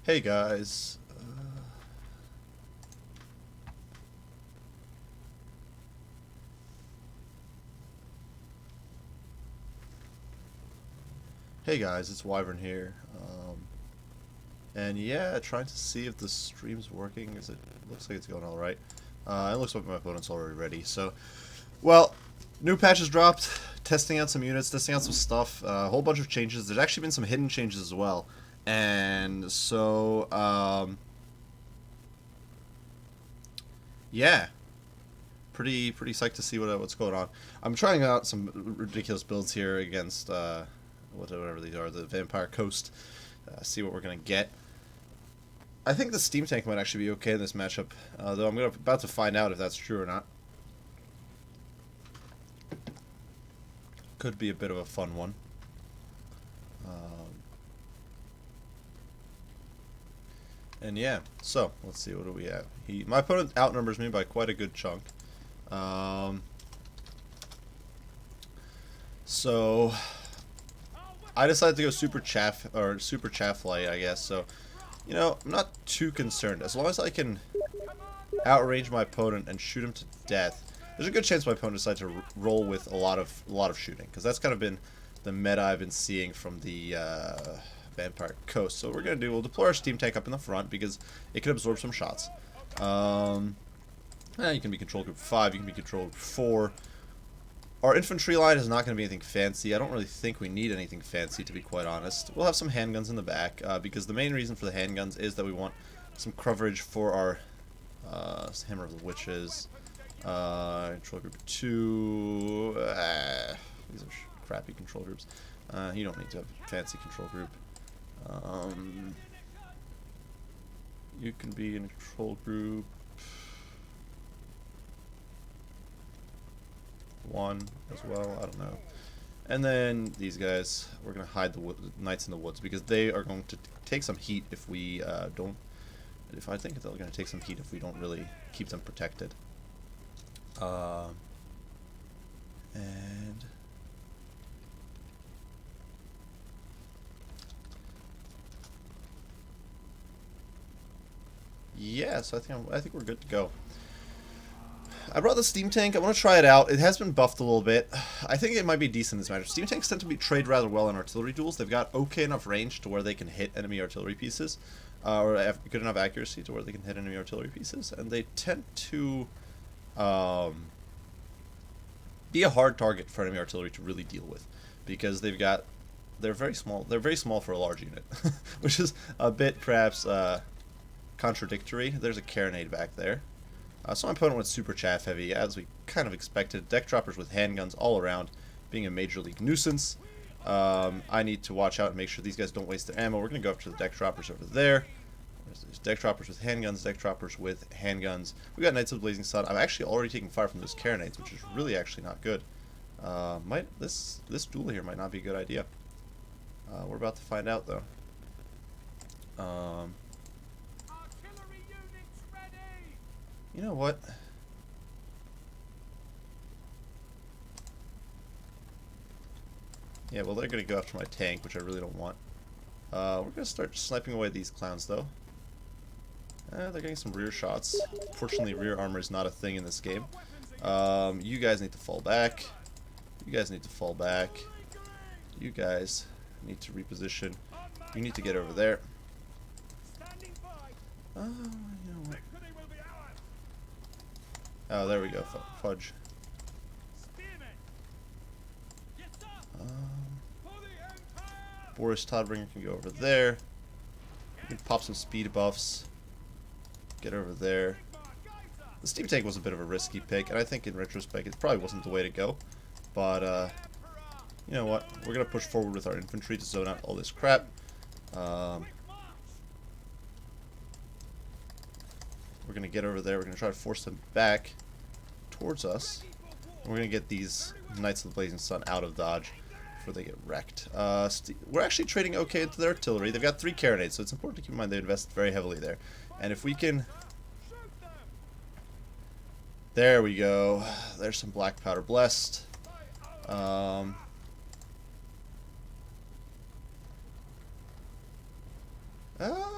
Hey guys. Hey guys, it's Wyvern here. And yeah, trying to see if the stream's working. It looks like it's going all right. It looks like my opponent's already ready. So, well, new patches dropped. Testing out some units, testing out some stuff. A whole bunch of changes. There's actually been some hidden changes as well. And so, yeah, pretty psyched to see what's going on. I'm trying out some ridiculous builds here against whatever these are, the Vampire Coast. See what we're gonna get. I think the Steam Tank might actually be okay in this matchup, though I'm about to find out if that's true or not. Could be a bit of a fun one. And yeah, so let's see, what do we have? My opponent outnumbers me by quite a good chunk. So I decided to go super chaff light, I guess. So, you know, I'm not too concerned as long as I can outrange my opponent and shoot him to death. There's a good chance my opponent decides to roll with a lot of shooting, because that's kind of been the meta I've been seeing from the Vampire Coast. So what we're gonna do, we'll deploy our Steam Tank up in the front because it can absorb some shots. You can be control group 5, you can be control group 4. Our infantry line is not going to be anything fancy. I don't really think we need anything fancy, to be quite honest. We'll have some handguns in the back, because the main reason for the handguns is that we want some coverage for our Hammer of the Witches. Control group 2. These are crappy control groups. You don't need to have a fancy control group. You can be in a control group 1 as well, I don't know. And then these guys, we're going to hide the Knights in the Woods because they are going to take some heat if we don't. I think they're going to take some heat if we don't really keep them protected. And yeah, so I think we're good to go. I brought the Steam Tank. I want to try it out. It has been buffed a little bit. I think it might be decent in this match. Steam Tanks tend to be trade rather well in artillery duels. They've got okay enough range to where they can hit enemy artillery pieces, or have good enough accuracy to where they can hit enemy artillery pieces, and they tend to be a hard target for enemy artillery to really deal with, because they're very small. They're very small for a large unit, which is a bit perhaps contradictory. There's a carronade back there. So my opponent went super chaff heavy, as we kind of expected. Deck droppers with handguns all around, being a major league nuisance. I need to watch out and make sure these guys don't waste their ammo. We're going to go up to the deck droppers over there. There's deck droppers with handguns, deck droppers with handguns. We got Knights of the Blazing Sun. I'm actually already taking fire from those carronades, which is really actually not good. This duel here might not be a good idea. We're about to find out, though. You know what? Yeah, well, they're going to go after my tank, which I really don't want. We're going to start sniping away these clowns, though. They're getting some rear shots. Fortunately, rear armor is not a thing in this game. You guys need to fall back. You guys need to fall back. You guys need to reposition. You need to get over there. You know what? Oh, there we go. Fudge. Boris Todbringer can go over there. You can pop some speed buffs. Get over there. The Steam Tank was a bit of a risky pick, and I think in retrospect it probably wasn't the way to go. But, you know what? We're going to push forward with our infantry to zone out all this crap. We're going to get over there. We're going to try to force them back towards us. And we're going to get these Knights of the Blazing Sun out of dodge before they get wrecked. We're actually trading okay into their artillery. They've got 3 carronades, so it's important to keep in mind they invest very heavily there. And if we can... There we go. There's some black powder blessed.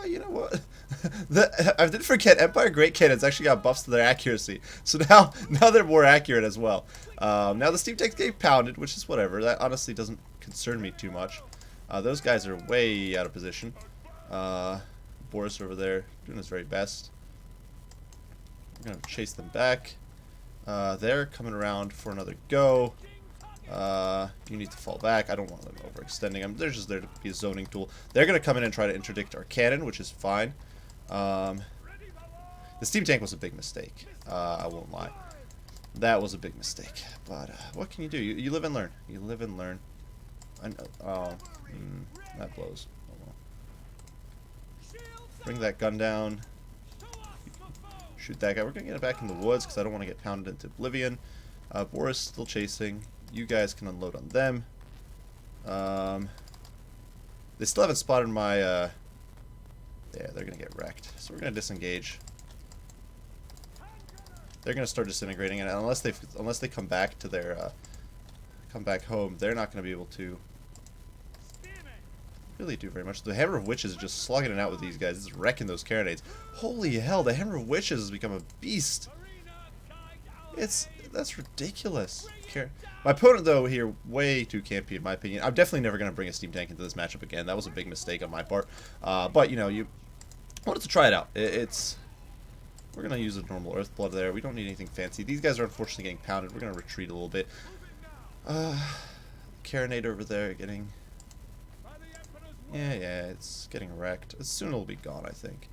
You know what? I did forget, Empire Great Cannons actually got buffs to their accuracy. So now they're more accurate as well. Now the steam tanks get pounded, which is whatever. That honestly doesn't concern me too much. Those guys are way out of position. Boris over there doing his very best. We're going to chase them back. They're coming around for another go. You need to fall back. I don't want them overextending. They're just there to be a zoning tool. They're going to come in and try to interdict our cannon, which is fine. The steam tank was a big mistake. I won't lie. That was a big mistake. But what can you do? You live and learn. You live and learn. I know. Oh, that blows. Oh, well. Bring that gun down. Shoot that guy. We're going to get it back in the woods because I don't want to get pounded into oblivion. Boris still chasing. You guys can unload on them. They still haven't spotted my... yeah, they're going to get wrecked. So we're going to disengage. They're going to start disintegrating, and unless they come back to their... come back home, they're not going to be able to really do very much. The Hammer of Witches is just slugging it out with these guys. It's wrecking those carronades. Holy hell, the Hammer of Witches has become a beast. That's ridiculous. My opponent, though, here, way too campy, in my opinion. I'm definitely never going to bring a steam tank into this matchup again. That was a big mistake on my part. But, you know, you wanted to try it out. We're going to use a normal Earthblood there. We don't need anything fancy. These guys are unfortunately getting pounded. We're going to retreat a little bit. Carronade over there getting... Yeah, it's getting wrecked. Soon it'll be gone, I think.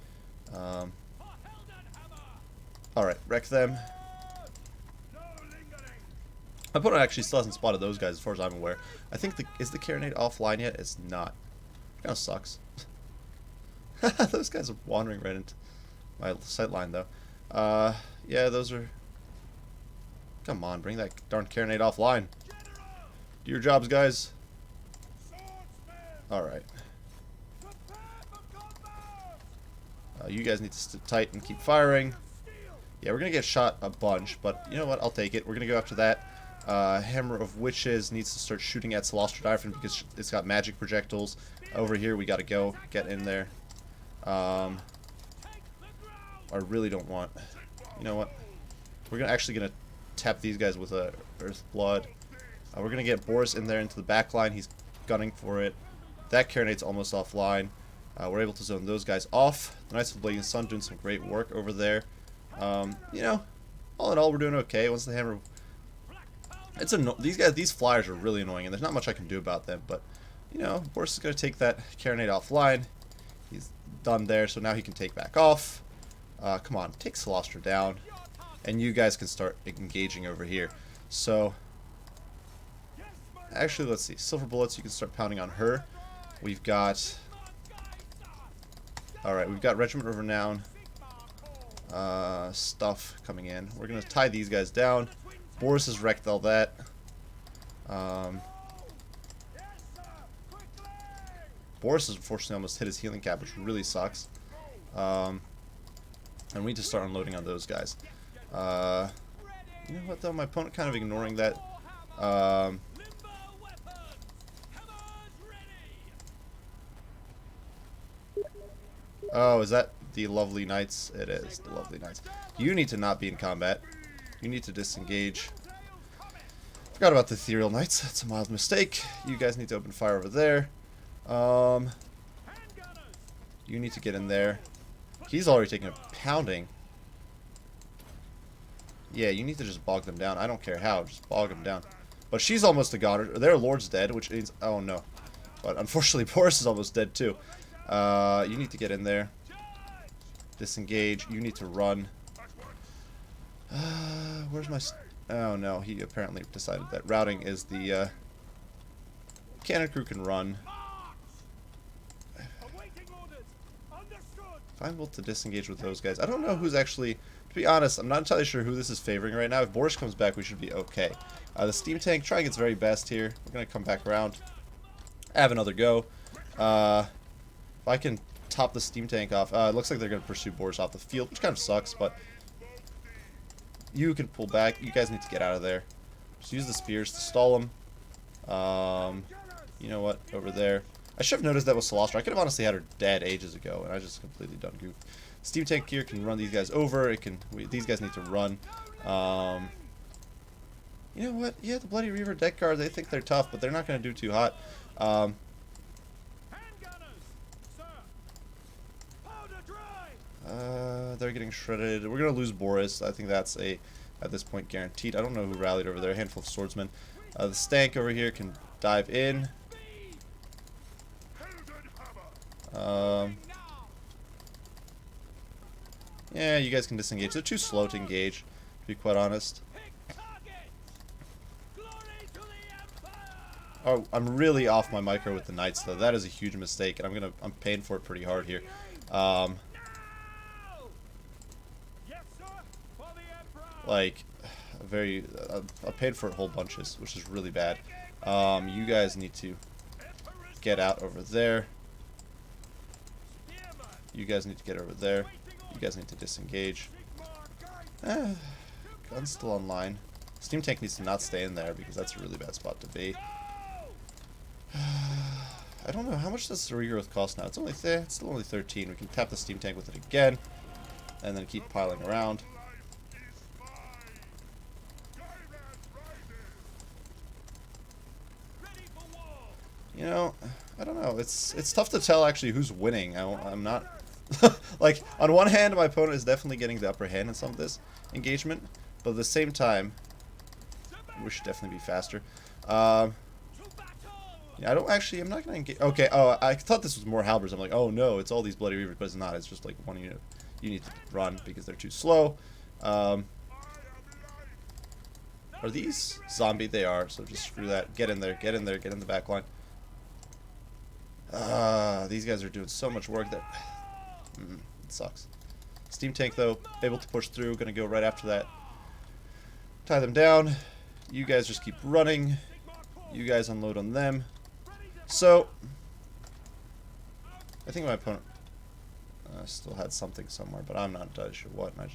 Alright, wreck them. My opponent actually still hasn't spotted those guys as far as I'm aware. I think is the carronade offline yet? It's not. Kind of sucks. Those guys are wandering right into my sight line, though. Yeah, those are... Come on, bring that darn carronade offline. Do your jobs, guys. Alright. You guys need to sit tight and keep firing. Yeah, we're going to get shot a bunch, but you know what? I'll take it. We're going to go after that. Hammer of Witches needs to start shooting at Celostra because it's got magic projectiles. Over here, we got to go. Get in there. I really don't want... You know what? We're actually going to tap these guys with a Earthblood. We're going to get Boris in there into the back line. He's gunning for it. That carronade's almost offline. We're able to zone those guys off. The Knights of the Blazing Sun doing some great work over there. You know, all in all, we're doing okay. Once the hammer... These flyers are really annoying, and there's not much I can do about them. But, you know, Boris is going to take that carronade offline. He's done there, so now he can take back off. Come on, take Celostra down. And you guys can start engaging over here. So... Actually, let's see. Silver Bullets, you can start pounding on her. We've got... Alright, we've got Regiment of Renown stuff coming in. We're going to tie these guys down. Boris has wrecked all that. Boris has unfortunately almost hit his healing cap, which really sucks. And we need to start unloading on those guys. You know what, though? My opponent kind of ignoring that. Oh, is that the Lovely Knights? It is the Lovely Knights. You need to not be in combat. You need to disengage. Forgot about the Ethereal Knights. That's a mild mistake. You guys need to open fire over there. You need to get in there. He's already taking a pounding. Yeah, you need to just bog them down. I don't care how. Just bog them down. But she's almost a god. Their lord's dead, which means... Oh, no. But unfortunately, Boris is almost dead, too. You need to get in there. Disengage. You need to run. Where's my... Oh, no. He apparently decided that routing is the... Cannon crew can run. If I'm able to disengage with those guys... I don't know who's actually... To be honest, I'm not entirely sure who this is favoring right now. If Boris comes back, we should be okay. The steam tank trying its very best here. We're going to come back around. Have another go. If I can top the steam tank off... it looks like they're going to pursue Boris off the field, which kind of sucks, but... You can pull back. You guys need to get out of there. Just use the spears to stall them. You know what? Over there. I should have noticed that was Celestra. I could have honestly had her dead ages ago, and I just completely done goofed. Steam Tank here can run these guys over. It can. These guys need to run. You know what? Yeah, the Bloody Reaver deck guard, they think they're tough, but they're not going to do too hot. They're getting shredded. We're going to lose Boris. I think that's at this point, guaranteed. I don't know who rallied over there. A handful of swordsmen. The Stank over here can dive in. Yeah, you guys can disengage. They're too slow to engage, to be quite honest. Oh, I'm really off my micro with the Knights, though. That is a huge mistake, and I'm paying for it pretty hard here. Like, I paid for it whole bunches, which is really bad. You guys need to get out over there. You guys need to get over there. You guys need to disengage. Gun's still online. Steam Tank needs to not stay in there because that's a really bad spot to be. I don't know, how much does the regrowth cost now? It's only it's still only 13. We can tap the Steam Tank with it again, and then keep piling around. You know, I don't know. It's tough to tell actually who's winning. I'm not like, on one hand, my opponent is definitely getting the upper hand in some of this engagement, but at the same time, we should definitely be faster. Yeah, I'm not gonna engage. Okay, oh, I thought this was more halberds. I'm like, oh no, it's all these Bloody Reavers, but it's not. It's just like one unit you need to run because they're too slow. Are these zombie? They are, so just screw that. Get in there, get in there, get in the back line. These guys are doing so much work that it sucks. Steam Tank, though, able to push through. Gonna go right after that. Tie them down. You guys just keep running. You guys unload on them. So, I think my opponent still had something somewhere, but I'm not entirely sure what. And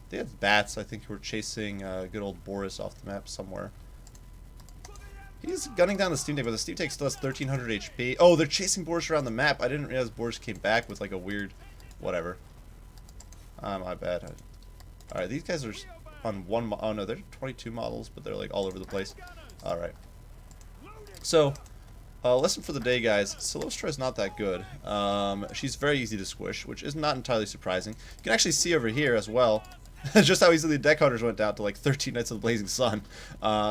they have bats, I think, who were chasing good old Boris off the map somewhere. He's gunning down the Steam Tank, but the Steam Tank still has 1300 HP. Oh, they're chasing Boris around the map. I didn't realize Boris came back with like a weird whatever. My bad. Alright, these guys are on one. Oh no, they're 22 models, but they're like all over the place. Alright. So, lesson for the day, guys. Celestra is not that good. She's very easy to squish, which is not entirely surprising. You can actually see over here as well just how easily the deck hunters went down to like 13 Knights of the Blazing Sun.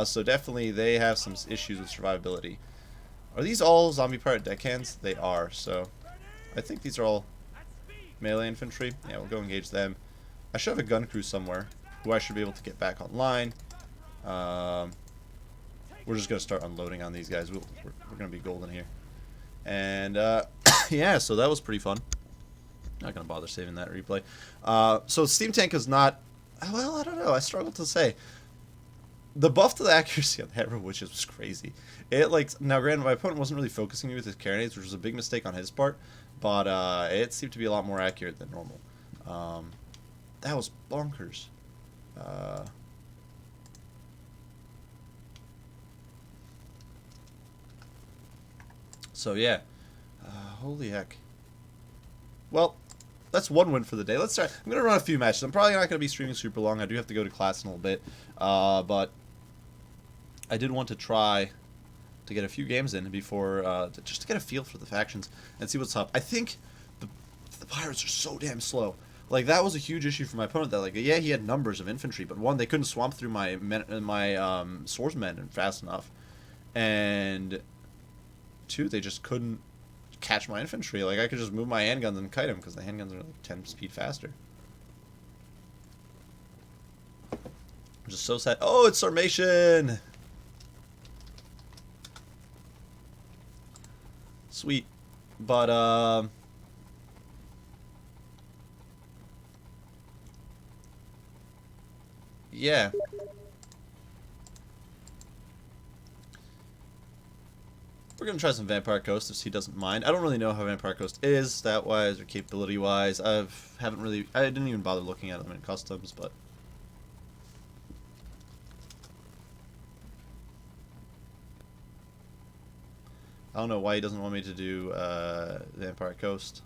So definitely they have some issues with survivability. Are these all zombie pirate deckhands? They are. So I think these are all melee infantry. Yeah, we'll go engage them. I should have a gun crew somewhere who I should be able to get back online. We're just going to start unloading on these guys. We're going to be golden here. And, yeah, so that was pretty fun. Not going to bother saving that replay. So Steam Tank is not... Well, I don't know. I struggle to say. The buff to the accuracy on the Hammer Witches was crazy. Now, granted, my opponent wasn't really focusing me with his carronades, which was a big mistake on his part. But it seemed to be a lot more accurate than normal. That was bonkers. So yeah, holy heck. Well, that's one win for the day. Let's try. I'm gonna run a few matches. I'm probably not gonna be streaming super long. I do have to go to class in a little bit, but I did want to try to get a few games in before, just to get a feel for the factions and see what's up. I think the pirates are so damn slow. Like, that was a huge issue for my opponent. That, like, yeah, he had numbers of infantry, but one, they couldn't swamp through my swordsmen fast enough, and two, they just couldn't catch my infantry. Like, I could just move my handguns and kite them because the handguns are like 10 speed faster. I'm just so sad. Oh, it's Sarmatian! Sweet. But, yeah. We're going to try some Vampire Coast if he doesn't mind. I don't really know how Vampire Coast is, stat-wise or capability-wise. I didn't even bother looking at them in customs, but... I don't know why he doesn't want me to do the Empire Coast.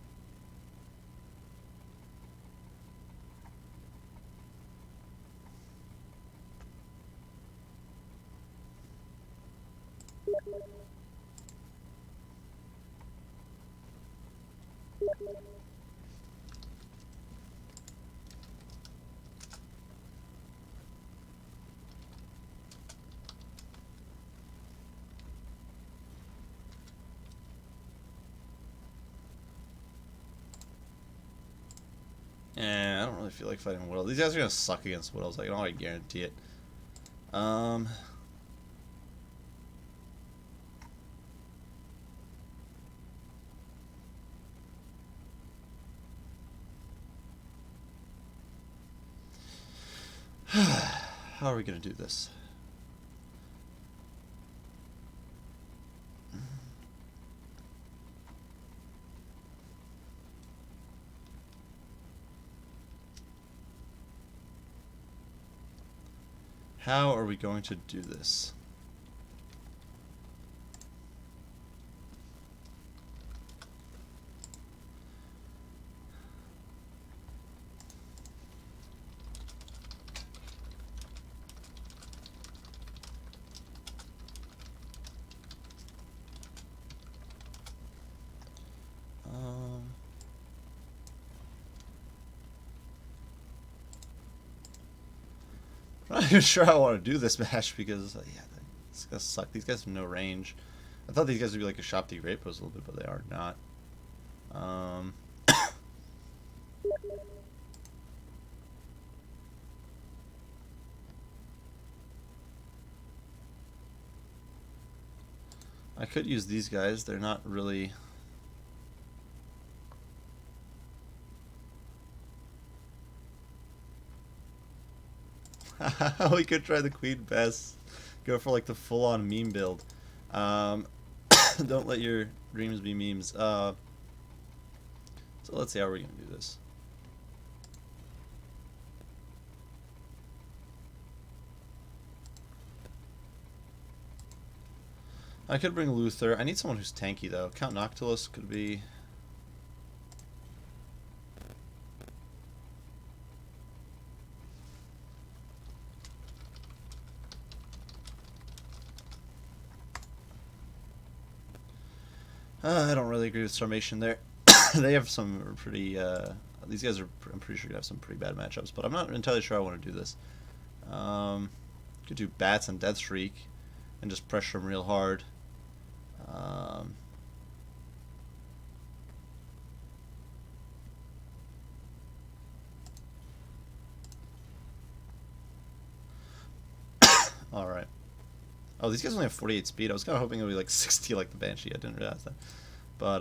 Yeah, I don't really feel like fighting Whittle. These guys are gonna suck against Whittles. I can already guarantee it. How are we gonna do this? How are we going to do this? I'm not even sure I want to do this match because, yeah, it's gonna suck. These guys have no range. I thought these guys would be like a shop D great post a little bit, but they are not. I could use these guys. They're not really. We could try the Queen Bess. Go for like the full-on meme build. Don't let your dreams be memes. So let's see how we're gonna do this. I could bring Luther. I need someone who's tanky though. Count Noctilus could be. I don't really agree with Starmation there. They have some pretty. These guys are. I'm pretty sure gonna have some pretty bad matchups, but I'm not entirely sure I want to do this. Could do Bats and Deathshriek, and just pressure them real hard. All right. Oh, these guys only have 48 speed. I was kind of hoping it would be like 60 like the Banshee. I didn't realize that. But,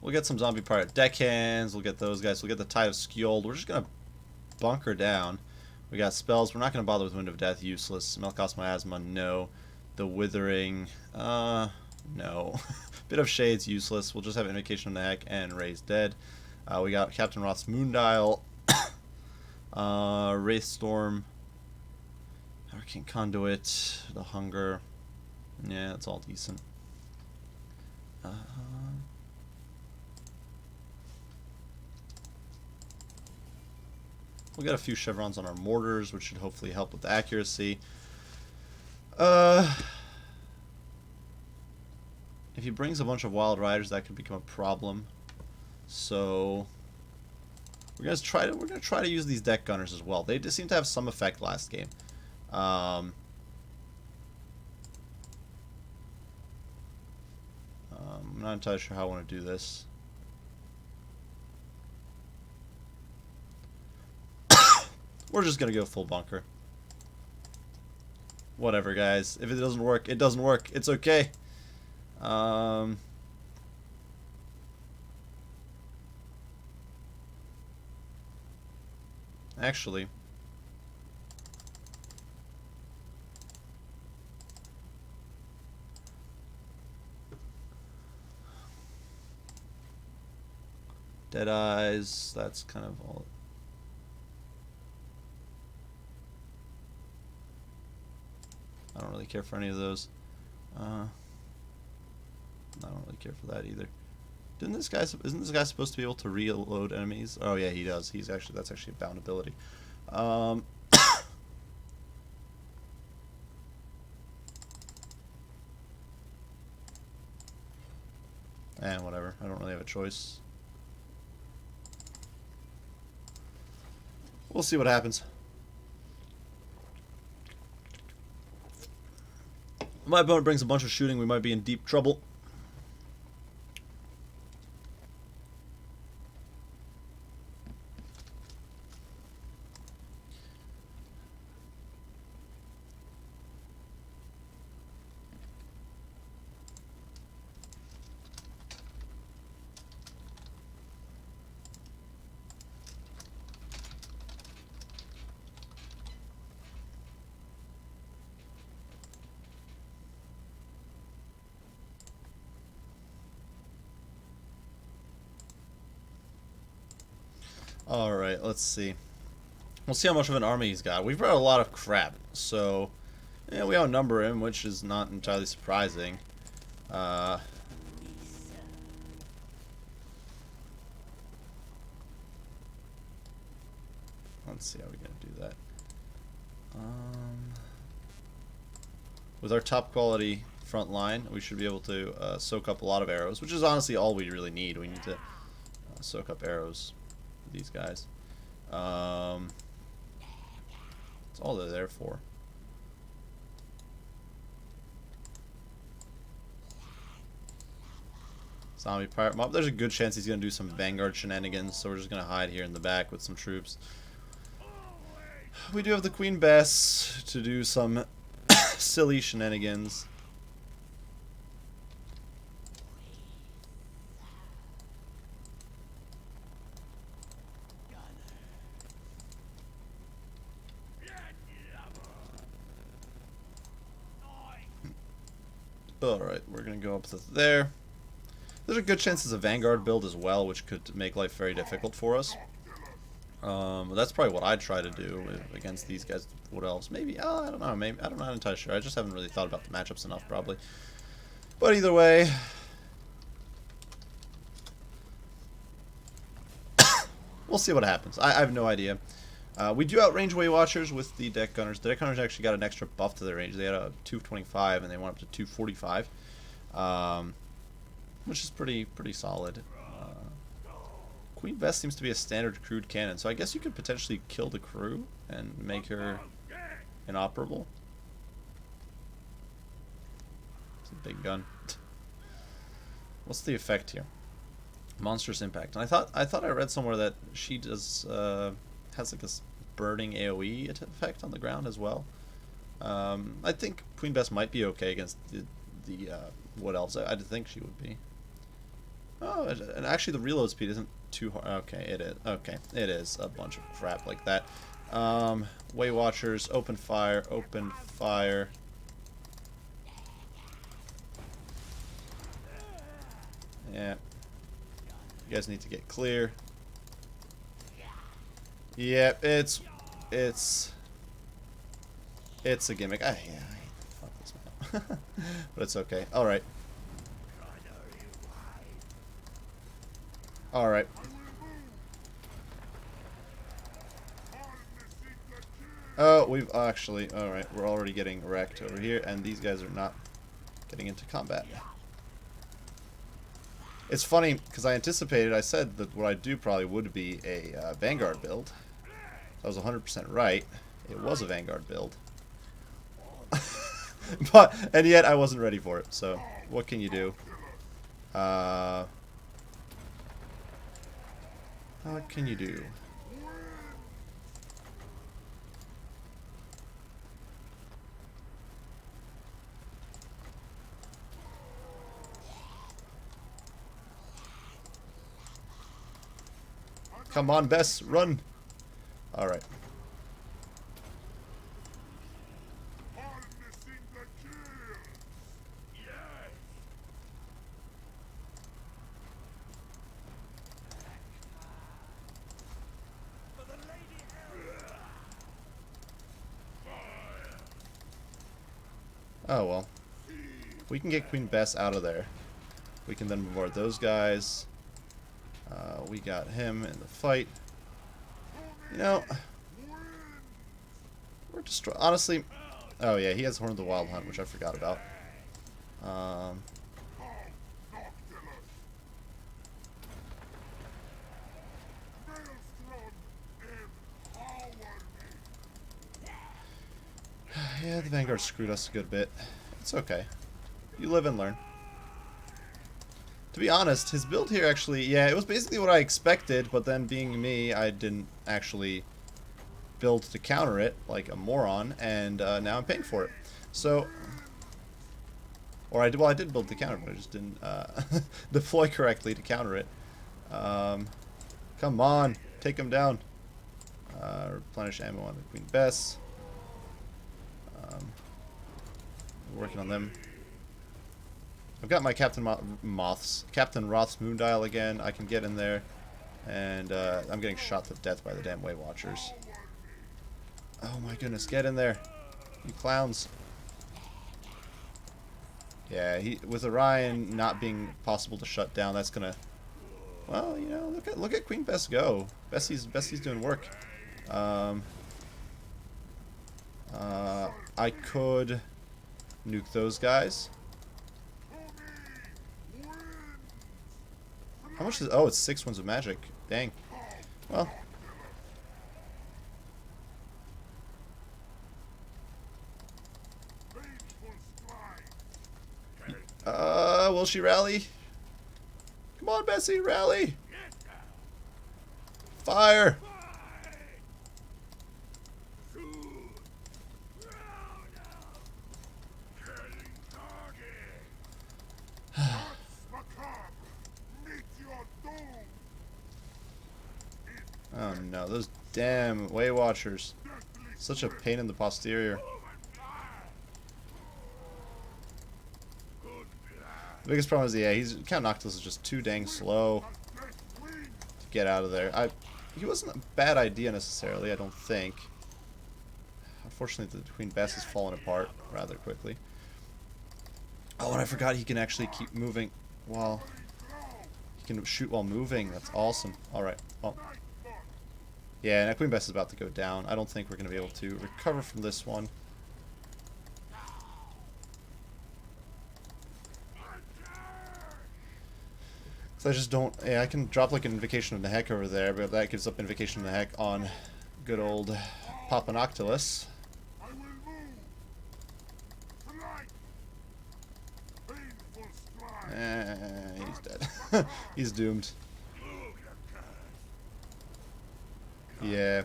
we'll get some Zombie Pirate Deckhands. We'll get those guys. We'll get the Tide of Skjold. We're just going to bunker down. We got spells. We're not going to bother with Wind of Death. Useless. Melkos Miasma. No. The Withering. No. Bit of Shades. Useless. We'll just have Invocation of the Heck and Raise Dead. We got Captain Roth's Moondial. Wraithstorm. Arcane Conduit. The Hunger. Yeah, it's all decent. We'll get a few chevrons on our mortars, which should hopefully help with the accuracy. If he brings a bunch of Wild Riders, that could become a problem. So we're gonna try to use these deck gunners as well. They just seem to have some effect last game. I'm not entirely sure how I want to do this. We're just gonna go full bunker. Whatever, guys. If it doesn't work, it doesn't work. It's okay. Actually, Dead Eyes, that's kind of all. I don't really care for any of those. I don't really care for that either. Isn't this guy supposed to be able to reload enemies? Oh yeah, he does. That's actually a bound ability. And whatever. I don't really have a choice. We'll see what happens. My opponent brings a bunch of shooting. We might be in deep trouble. Alright, let's see. We'll see how much of an army he's got. We've brought a lot of crap, so yeah, we outnumber him, which is not entirely surprising. Let's see how we're gonna do that. With our top quality front line, we should be able to soak up a lot of arrows, which is honestly all we really need. We need to soak up arrows. These guys. That's all they're there for. Zombie pirate mob. There's a good chance he's going to do some Vanguard shenanigans, so we're just going to hide here in the back with some troops. We do have the Queen Bess to do some silly shenanigans. Alright, we're going to go up to there. There's a good chance it's a Vanguard build as well, which could make life very difficult for us. That's probably what I'd try to do against these guys. What else? Maybe, I don't know, maybe, I'm not entirely sure. I just haven't really thought about the matchups enough, probably. But either way... we'll see what happens. I have no idea. We do outrange Way Watchers with the Deck Gunners. The Deck Gunners actually got an extra buff to their range. They had a 225 and they went up to 245, which is pretty solid. Queen Bess seems to be a standard crewed cannon, so I guess you could potentially kill the crew and make her inoperable. It's a big gun. What's the effect here? Monstrous impact. And I thought I read somewhere that she does has like a burning AoE effect on the ground as well. I think Queen Bess might be okay against the what else? I think she would be. Oh, and actually the reload speed isn't too hard. Okay, it is. Okay, it is a bunch of crap like that. Way Watchers, open fire, open fire. Yeah. You guys need to get clear. Yeah, it's a gimmick. Yeah, fuck this map. But it's okay. Alright. Alright. Oh, we've actually... Alright, we're already getting wrecked over here, and these guys are not getting into combat. It's funny, because I said that what I'd do probably would be a Vanguard build. I was 100% right. It was a Vanguard build. And yet I wasn't ready for it, so what can you do? What can you do? Come on, Bess, run! Alright. Oh well. We can get Queen Bess out of there. We can then bombard those guys. We got him in the fight. You know, we're just honestly. Oh yeah, he has Horn of the Wild Hunt, which I forgot about. Yeah, the Vanguard screwed us a good bit. It's okay. You live and learn. To be honest, his build here actually, yeah, it was basically what I expected, but then being me, I didn't actually build to counter it like a moron, and now I'm paying for it. So, or well, I did build to counter, but I just didn't deploy correctly to counter it. Come on, take him down. Replenish ammo on the Queen Bess. Working on them. I've got my Captain Roth's Moondial again. I can get in there, and I'm getting shot to death by the damn Way Watchers. Oh my goodness, get in there, you clowns! Yeah, with Orion not being possible to shut down, that's gonna. Well, you know, look at Queen Bess go. Bessie's doing work. I could nuke those guys. How much is... Oh, it's 6 ones of magic. Dang. Well. Will she rally? Come on, Bessie, rally! Fire! Oh no, those damn Way Watchers. Such a pain in the posterior. The biggest problem is, yeah, Count Noctis is just too dang slow to get out of there. He wasn't a bad idea necessarily, I don't think. Unfortunately, the Queen Bess has fallen apart rather quickly. Oh, and I forgot he can actually keep moving while... He can shoot while moving. That's awesome. Alright, well... Yeah, and Queen Bess is about to go down. I don't think we're going to be able to recover from this one. So I just don't... Yeah, I can drop like an Invocation of the Heck over there, but that gives up Invocation of the Heck on good old Papa Noctilus. He's dead. He's doomed. Yeah.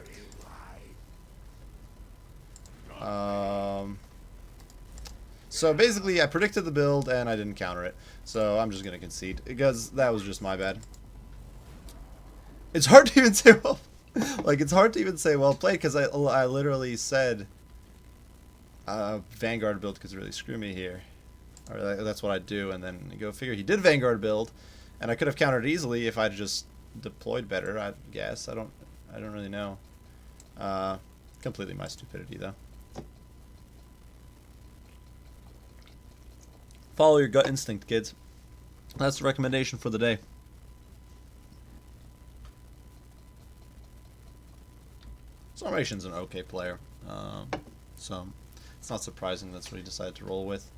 So basically, I predicted the build and I didn't counter it. So I'm just gonna concede because that was just my bad. It's hard to even say well, like it's hard to even say well played because I literally said Vanguard build could really screw me here, or that's what I do, and then you go figure he did Vanguard build, and I could have countered easily if I'd just deployed better. I guess I don't really know. Completely my stupidity though. Follow your gut instinct, kids. That's the recommendation for the day. Salmation's an okay player, so it's not surprising that's what he decided to roll with.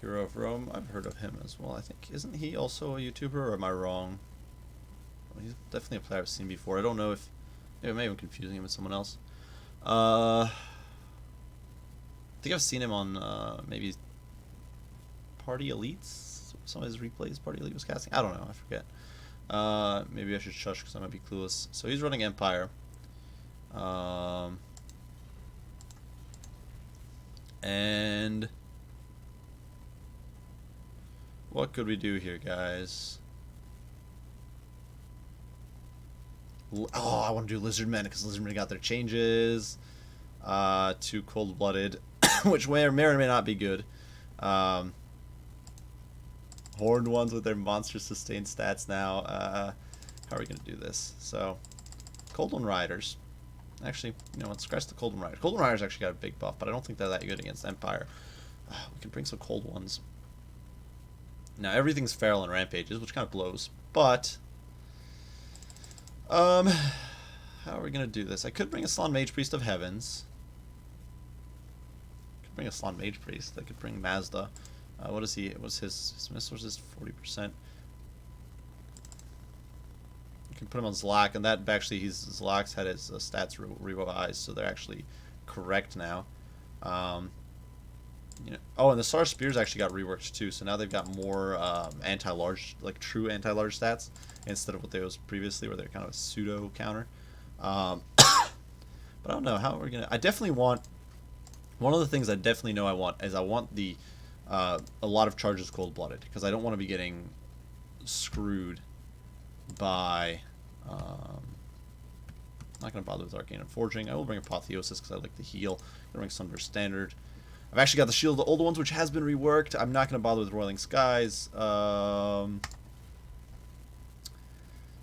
Hero of Rome, I've heard of him as well. I think, isn't he also a YouTuber, or am I wrong? Well, he's definitely a player I've seen before. I don't know if... Maybe I'm confusing him with someone else. I think I've seen him on maybe Party Elites. Some of his replays Party Elite was casting. I don't know. I forget. Maybe I should shush because I might be clueless. So he's running Empire. And what could we do here, guys? Oh, I want to do Lizardmen because Lizardmen got their changes. Too cold-blooded, which may or may not be good. Horned ones with their monster sustained stats now. how are we going to do this? So, Cold One Riders. Actually, you know what? Scratch the Cold One Riders. Cold One Riders actually got a big buff, but I don't think they're that good against Empire. We can bring some Cold Ones. Now, everything's feral and rampages, which kind of blows. But, how are we going to do this? I could bring a Slann Mage Priest of Heavens. I could bring a Slann Mage Priest. I could bring Mazda. What is he? What's his missiles is 40%. You can put him on Zlak, and that actually, Zlak's had his stats revised, so they're actually correct now. You know, oh, and the Star Spears actually got reworked too, so now they've got more anti-large, like true anti-large stats, instead of what they was previously, where they're kind of a pseudo counter. But I don't know how we're gonna. I definitely want. One of the things I definitely know I want is I want the a lot of charges cold-blooded, because I don't want to be getting screwed by. I'm not going to bother with Arcane and Forging. I will bring Apotheosis because I like the heal. I'm going to bring Sunder Standard. I've actually got the Shield of the Older Ones, which has been reworked. I'm not going to bother with Roiling Skies. So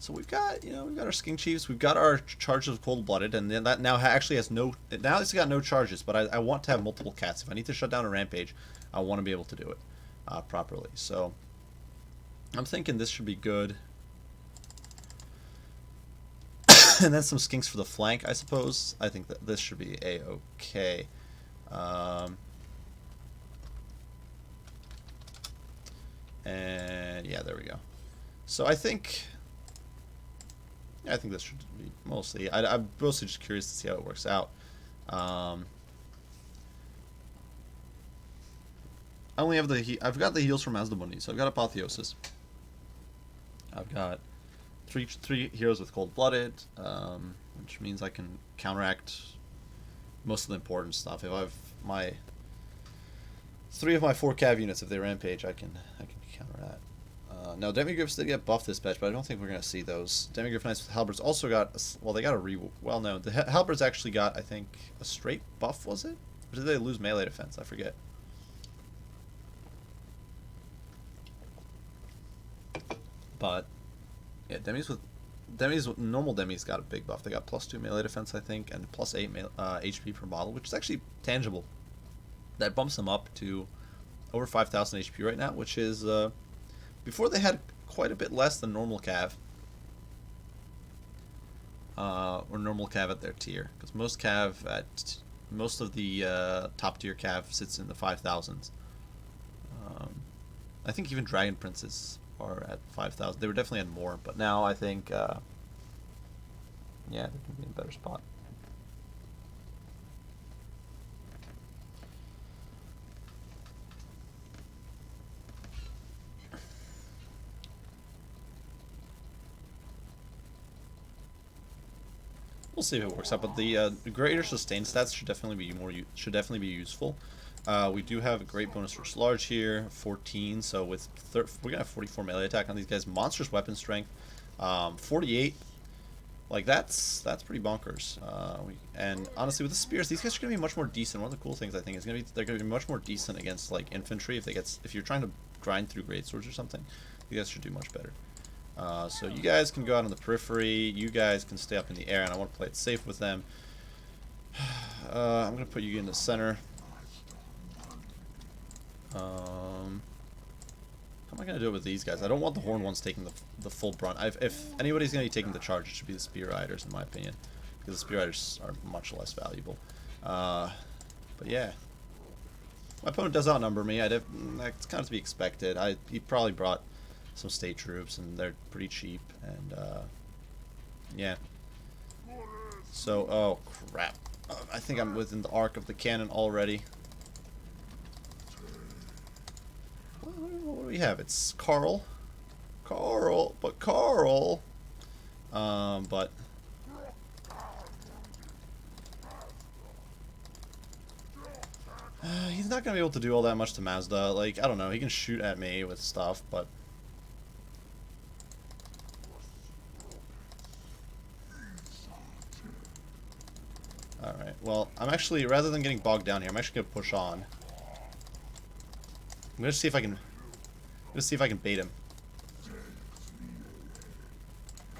we've got, you know, we've got our Skink Chiefs. We've got our charges of Cold-Blooded, and then that now actually has no. Now it's got no charges, but I want to have multiple cats. If I need to shut down a rampage, I want to be able to do it properly. So I'm thinking this should be good. And then some skinks for the flank, I suppose. I think that this should be a-okay. And yeah, there we go. So I think this should be mostly. I'm mostly just curious to see how it works out. I only have I've got the heals from Mazdamundi, so I've got Apotheosis. I've got three heroes with Cold-Blooded, which means I can counteract most of the important stuff. If I have my 3 of my 4 cav units, if they rampage, I can counter that. Now Demigryphs did get buffed this patch, but I don't think we're gonna see those. Demigryph Knights with Halberds also got they got a well, no, the Halberds actually got, I think, a straight buff, was it? Or did they lose melee defense? I forget. But yeah, normal demis got a big buff. They got +2 melee defense, I think, and +8 HP per model, which is actually tangible. That bumps them up to over 5,000 HP right now, which is before they had quite a bit less than normal cav, or normal cav at their tier, because most of the top tier cav sits in the 5,000s. I think even Dragon Princes are at 5,000. They were definitely at more, but now I think, yeah, they can be in a better spot. We'll see if it works out, but the greater sustain stats should definitely be useful. We do have a great bonus for large here, 14. So with we're gonna have 44 melee attack on these guys. Monstrous weapon strength, 48. Like that's pretty bonkers. And honestly, with the spears, these guys are gonna be much more decent. One of the cool things I think is they're gonna be much more decent against like infantry if you're trying to grind through greatswords or something. You guys should do much better. So you guys can go out on the periphery. You guys can stay up in the air, and I want to play it safe with them. I'm gonna put you in the center. How am I gonna do it with these guys? I don't want the horned ones taking the full brunt. If anybody's gonna be taking the charge, it should be the spear riders, in my opinion, because the spear riders are much less valuable. But yeah, my opponent does outnumber me. That's kind of to be expected. He probably brought some state troops, and they're pretty cheap. And yeah. So, oh crap! I think I'm within the arc of the cannon already. What do we have? It's Carl. But he's not gonna be able to do all that much to Mazda. Like, I don't know, he can shoot at me with stuff, but alright, well, I'm actually, rather than getting bogged down here, I'm actually gonna push on. I'm gonna see if I can bait him.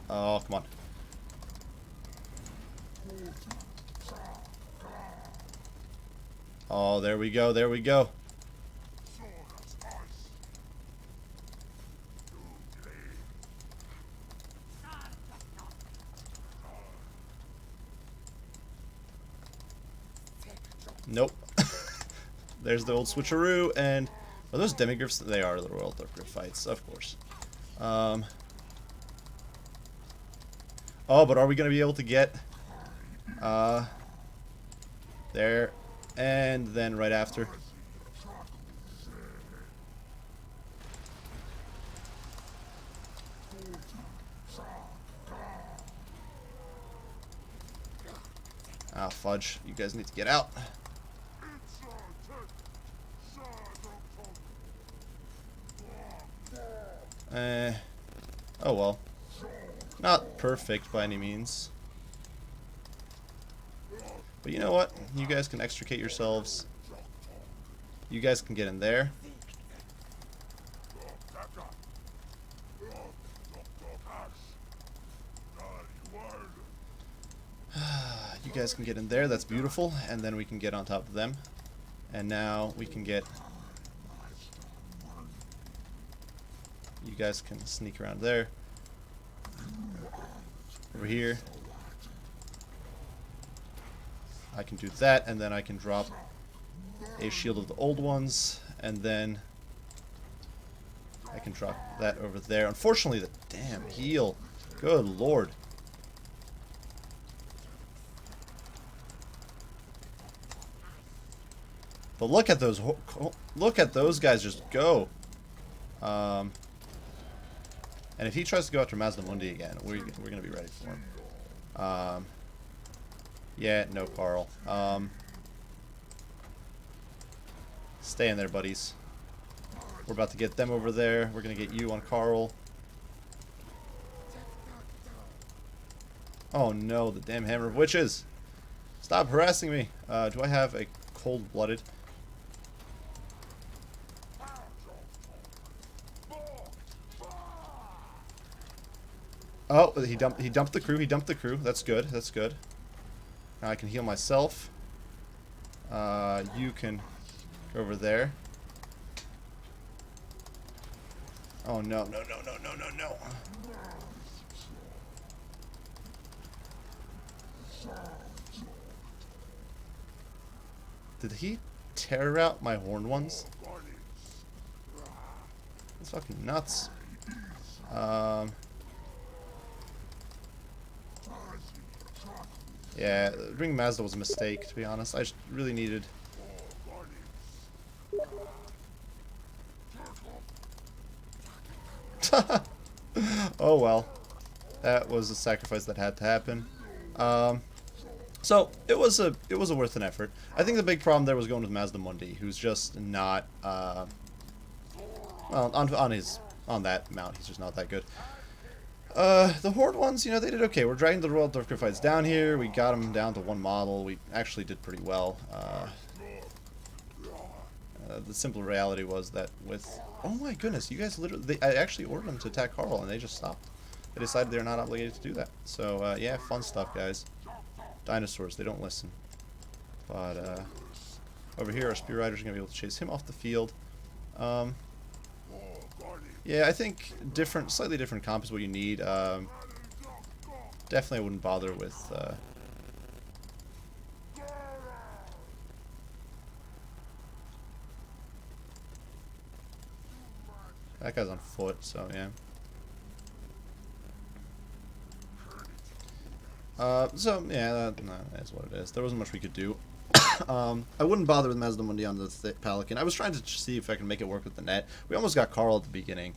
Oh, come on. Oh, there we go, there we go. Nope. There's the old switcheroo, and are those demigriffs? They are the royal demigriff fights, of course. Oh, but are we going to be able to get there, and then right after? Ah, fudge. You guys need to get out. Oh well. Not perfect by any means. But you know what? You guys can extricate yourselves. You guys can get in there. You guys can get in there. That's beautiful. And then we can get on top of them. And now we can get... You guys can sneak around there. Over here. I can do that, and then I can drop a shield of the old ones, and then I can drop that over there. Unfortunately, the damn heal. Good lord. But look at those guys just go. And if he tries to go after Mazdamundi again, we're gonna be ready for him. Yeah, no, Carl. Stay in there, buddies. We're about to get them over there. We're gonna get you on Carl. Oh no, the damn hammer of witches! Stop harassing me. Do I have a cold-blooded? Oh, he dumped the crew. He dumped the crew. That's good. That's good. Now I can heal myself. You can go over there. Oh no, no, no, no, no, no, no. Did he tear out my horned ones? That's fucking nuts. Yeah, bringing Mazda was a mistake, to be honest. I just really needed... Oh well. That was a sacrifice that had to happen. So it was a worth an effort. I think the big problem there was going with Mazdamundi, who's just not well on that mount, he's just not that good. The Horde ones, you know, they did okay. We're dragging the Royal Dark Fights down here. We got them down to one model. We actually did pretty well. The simple reality was that with... Oh my goodness, you guys literally... I actually ordered them to attack Carl, and they just stopped. They decided they're not obligated to do that. So, yeah, fun stuff, guys. Dinosaurs, they don't listen. But, over here, our Spear Riders are going to be able to chase him off the field. Yeah, I think slightly different comp is what you need. Definitely I wouldn't bother with... That guy's on foot, so yeah. So yeah, that's what it is. There wasn't much we could do. I wouldn't bother with Mazdamundi on the Pelican. I was trying to see if I can make it work with the net. We almost got Carl at the beginning,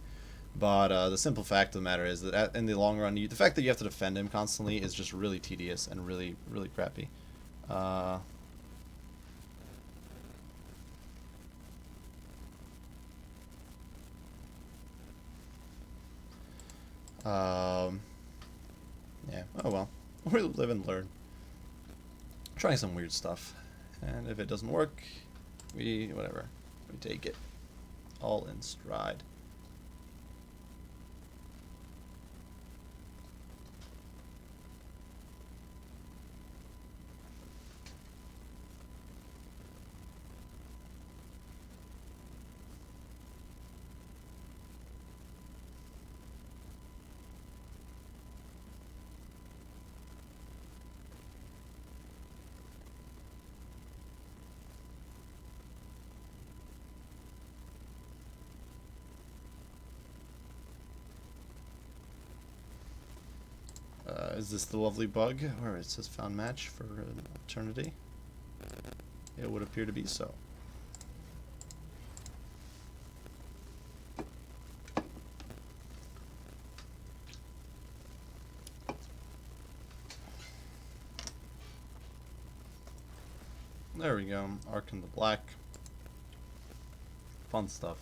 but the simple fact of the matter is that in the long run, the fact that you have to defend him constantly is just really tedious and really, really crappy. Yeah, oh well. We live and learn. Trying some weird stuff. And if it doesn't work, whatever. We take it all in stride. Is this the lovely bug where it says found match for eternity? It would appear to be so. There we go. Arc in the black. Fun stuff.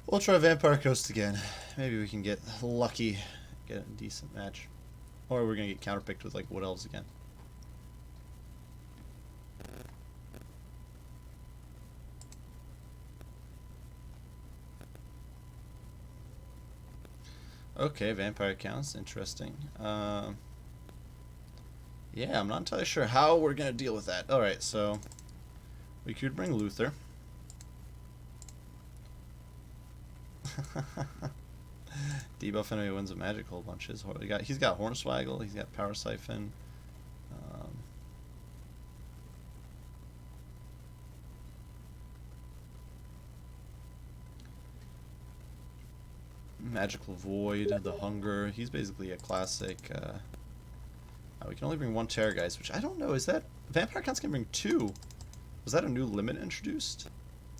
We'll try Vampire Coast again. Maybe we can get lucky, get a decent match. Or we're going to get counterpicked with like Wood Elves again. Okay, Vampire counts. Interesting. Yeah, I'm not entirely sure how we're going to deal with that. Alright, so we could bring Luther. Debuff enemy wins a magic whole bunches. He's got Hornswaggle, he's got Power Siphon. Magical Void, the Hunger. He's basically a classic. We can only bring one Terrorgeist, which I don't know. Is that Vampire Counts can bring 2? Was that a new limit introduced?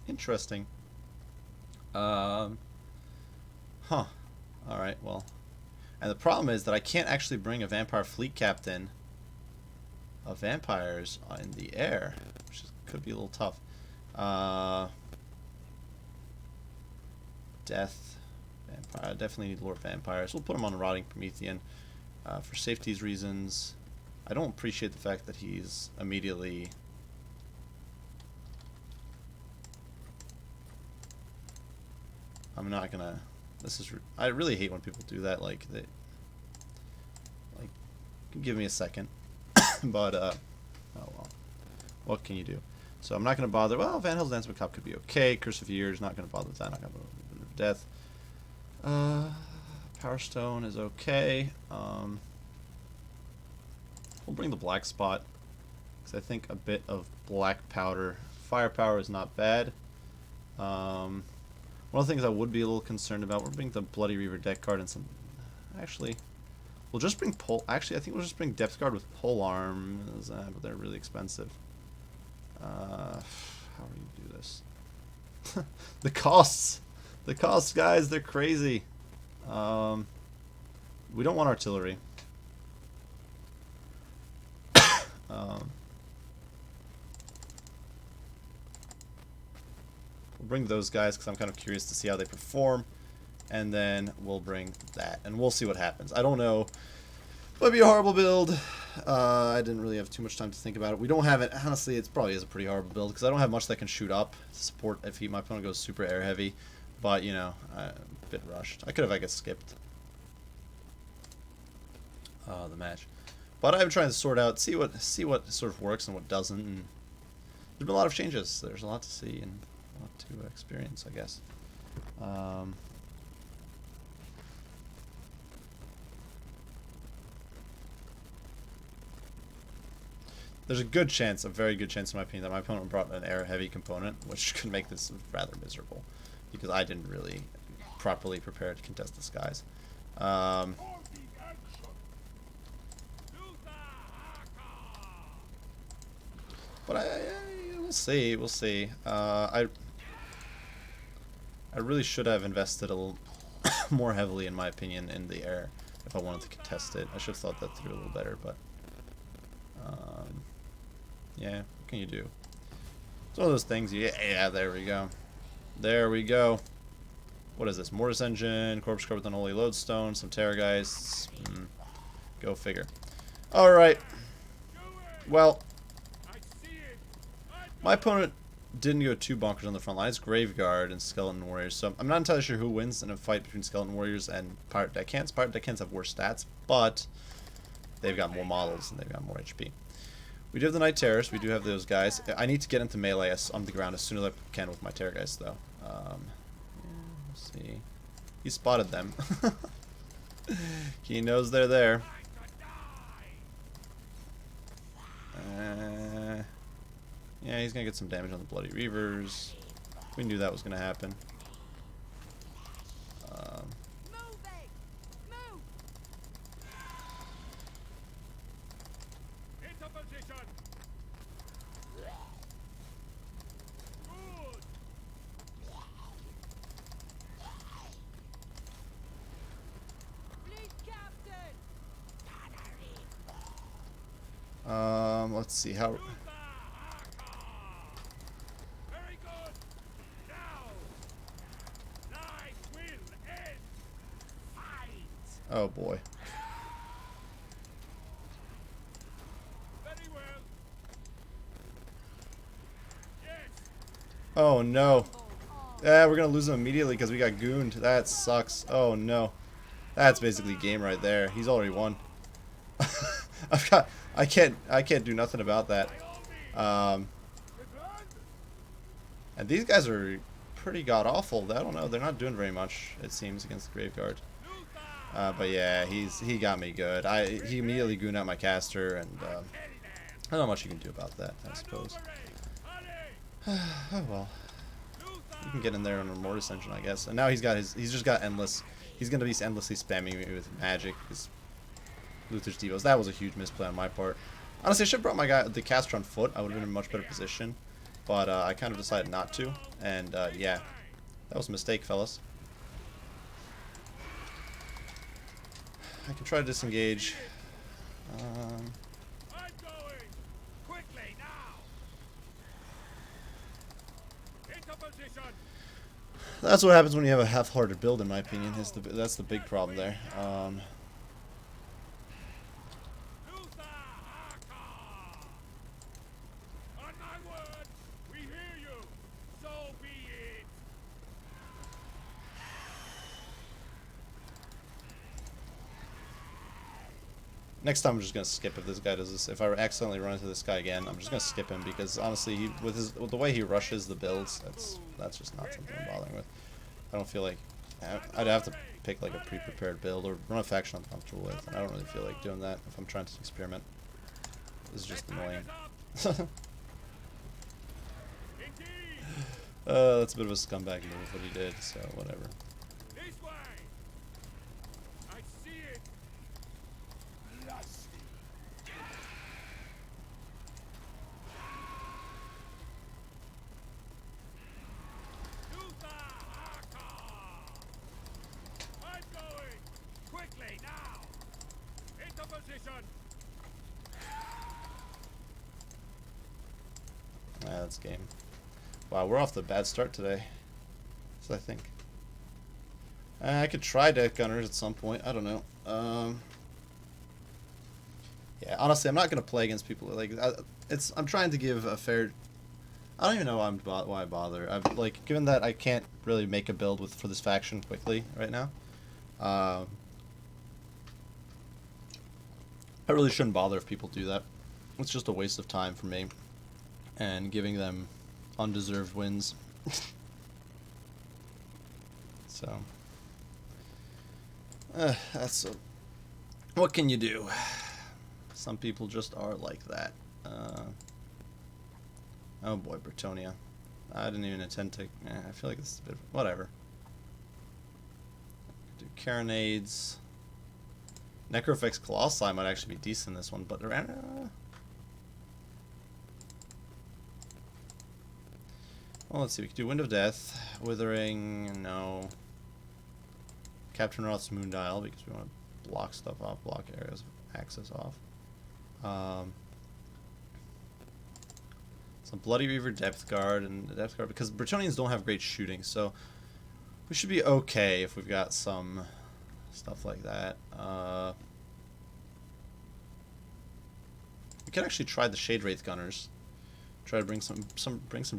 Interesting. Huh. Alright, well. And the problem is that I can't actually bring a Vampire Fleet Captain of Vampires in the air, which could be a little tough. Death. Vampire. I definitely need Lord Vampires. We'll put him on Rotting Promethean for safety's reasons. I don't appreciate the fact that he's immediately... I'm not gonna... This is... I really hate when people do that. Like, they... Like, give me a second. But, oh well. What can you do? So I'm not gonna bother... Well, Van Hels's Dance Macabre could be okay. Curse of Years, not gonna bother with that. Not gonna bother with Death. Power Stone is okay. We'll bring the Black Spot. Because I think a bit of Black Powder. Firepower is not bad. One of the things I would be a little concerned about, we're bringing the Bloody Reaver deck card and some... Actually, we'll just bring Actually, I think we'll just bring Depth Guard with Pole Arms, but they're really expensive. How do you do this? The costs! The costs, guys, they're crazy. We don't want artillery. We'll bring those guys because I'm kind of curious to see how they perform, and then we'll bring that, and we'll see what happens. I don't know. Might be a horrible build. I didn't really have too much time to think about it. We don't have it. Honestly, it probably is a pretty horrible build because I don't have much that can shoot up to support if my opponent goes super air heavy. But you know, a bit rushed. I could have, I guess, skipped the match. But I'm trying to sort out, see what sort of works and what doesn't. And there's been a lot of changes. There's a lot to see and a lot to experience, I guess. There's a good chance, a very good chance in my opinion, that my opponent brought an air-heavy component, which could make this rather miserable, because I didn't really properly prepare to contest the skies. But we'll see, we'll see. I really should have invested a little more heavily, in my opinion, in the air if I wanted to contest it. I should have thought that through a little better, but yeah, what can you do? It's one of those things. Yeah, there we go. There we go. What is this? Mortis Engine, Corpse Core with an Unholy Lodestone, some Terrorgeists. Go figure. Alright. Well, my opponent didn't go too bonkers on the front line. It's Graveguard and Skeleton Warriors, so I'm not entirely sure who wins in a fight between Skeleton Warriors and Pirate Deckhands. Pirate Deckhands have worse stats, but they've got more models and they've got more HP. We do have the Knight Terrors. We do have those guys. I need to get into melee on the ground as soon as I can with my Terror guys, though. Let's see. He spotted them. He knows they're there. Yeah, he's gonna get some damage on the Bloody Reavers. We knew that was gonna happen. Let's see how. Very good. Now, life will end. Fight. Oh boy. Very well. Yes. Oh no. Yeah, we're gonna lose him immediately because we got gooned. That sucks. Oh no. That's basically game right there. He's already won. I can't do nothing about that. And these guys are pretty god awful. I don't know. They're not doing very much, it seems, against the Graveguard. But yeah, he got me good. He immediately gooned out my caster, and I don't know much you can do about that, I suppose. Oh well. You can get in there on a Mortis Engine, I guess. And now he's just got endless. He's gonna be endlessly spamming me with magic. Because Luther's Devos. That was a huge misplay on my part. Honestly, I should have brought the caster on foot. I would have been in a much better position. But I kind of decided not to. And yeah, that was a mistake, fellas. I can try to disengage. I'm going quickly now. Into position. That's what happens when you have a half-hearted build, in my opinion. That's the big problem there. Next time I'm just gonna skip if this guy does this. If I accidentally run into this guy again, I'm just gonna skip him because honestly, with the way he rushes the builds, that's just not something I'm bothering with. I don't feel like I'd have to pick like a pre-prepared build or run a faction I'm comfortable with, and I don't really feel like doing that if I'm trying to experiment. This is just annoying. That's a bit of a scumbag move what he did, so whatever. That's game. Wow, we're off to a bad start today. So I think. I could try Death Gunners at some point. I don't know. Yeah, honestly, I'm not gonna play against people like I'm trying to give a fair. I don't even know why I bother. I've like given that I can't really make a build for this faction quickly right now. I really shouldn't bother if people do that. It's just a waste of time for me. And giving them undeserved wins. So that's what can you do? Some people just are like that. Oh boy, Bretonia. I didn't even intend to. I feel like this is a bit of, whatever. Do Carronades. Necrofex Colossi might actually be decent in this one, but well, let's see. We could do Wind of Death, Withering, no. Captain Roth's Moondial because we want to block stuff off, block areas of access off. Some Bloody Reaver Depth Guard and the Depth Guard because Bretonians don't have great shooting, so we should be okay if we've got some stuff like that. We could actually try the Shade Wraith Gunners. Try to bring some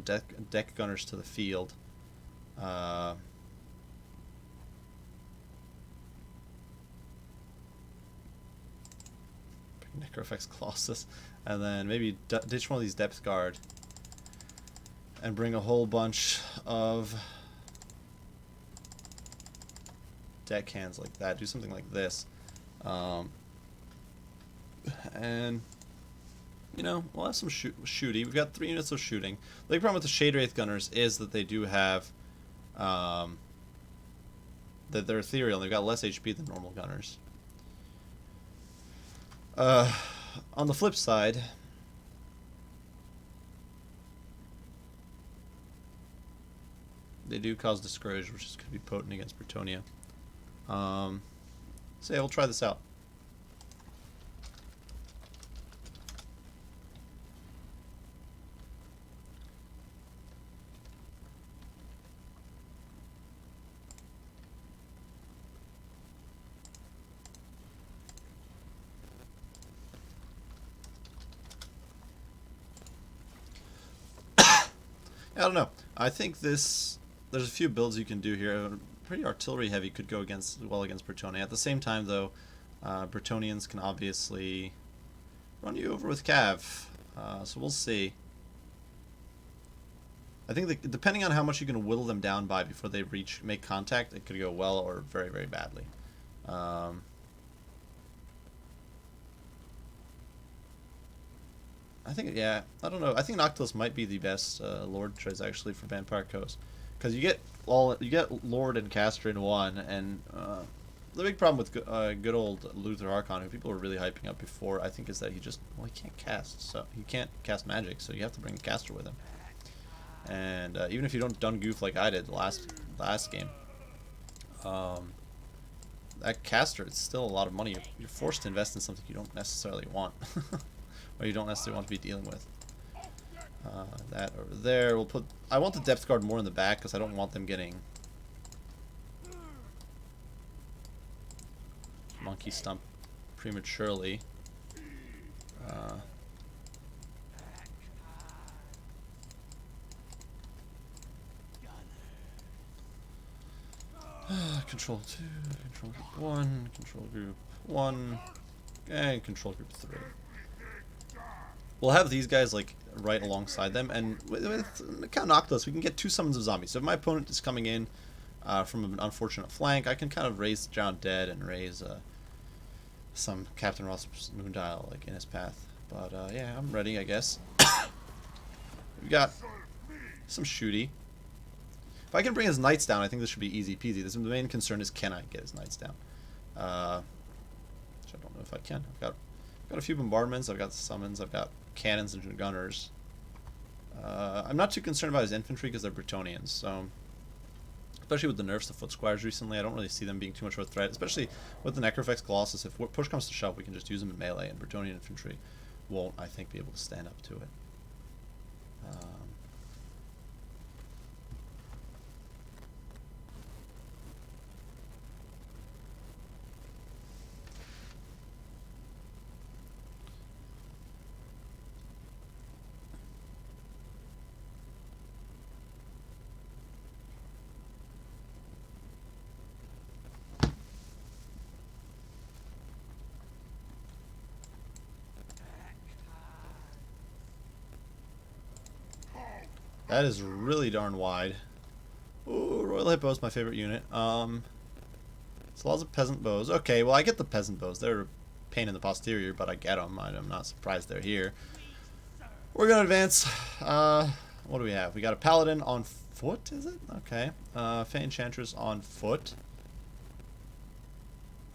deck gunners to the field. Necrofex Colossus, and then maybe ditch one of these Depth Guard and bring a whole bunch of deckhands like that. Do something like this. And, you know, we'll have some shooty. We've got 3 units of shooting. The big problem with the Shade Wraith Gunners is that they do have, that they're ethereal, and they've got less HP than normal gunners. On the flip side, they do cause Discourage, which is, could be potent against Bretonia. So yeah, we'll try this out. I don't know. I think there's a few builds you can do here. Pretty artillery heavy could go against Bretonia. At the same time, though, Bretonians can obviously run you over with Cav. So we'll see. I think that depending on how much you can whittle them down by before they make contact, it could go well or very, very badly. I think, yeah, I don't know. I think Noctilus might be the best Lord choice actually for Vampire Coast, because you get Lord and Caster in one, and the big problem with good old Luther Archon, who people were really hyping up before, I think, is that he can't cast, so he can't cast magic, so you have to bring a caster with him. And even if you don't done goof like I did last game, that caster, it's still a lot of money. You're forced to invest in something you don't necessarily want. Or you don't necessarily want to be dealing with. That over there. We'll put. I want the Depth Guard more in the back because I don't want them getting monkey stump prematurely. Control 2, Control Group 1, Control Group 1, and Control Group 3. We'll have these guys like right alongside them, and with Count Noctilus, we can get 2 summons of zombies. So if my opponent is coming in from an unfortunate flank, I can kind of raise Drowned Dead and raise some Captain Ross Moondial like in his path. But yeah, I'm ready, I guess. We've got some shooty. If I can bring his knights down, I think this should be easy peasy. The main concern is, can I get his knights down? Which I don't know if I can. I've got a few bombardments. I've got summons. I've got cannons and gunners. I'm not too concerned about his infantry because they're Bretonians. So, especially with the nerfs to foot squires recently, I don't really see them being too much of a threat. Especially with the Necrofex Colossus. If push comes to shove, we can just use them in melee, and Bretonian infantry won't, I think, be able to stand up to it. That is really darn wide. Ooh, Royal Hippo is my favorite unit. It's lots of peasant bows. Okay, well, I get the peasant bows. They're a pain in the posterior, but I get them. I'm not surprised they're here. We're going to advance. What do we have? We got a paladin on foot, is it? Okay. Fey Enchantress on foot.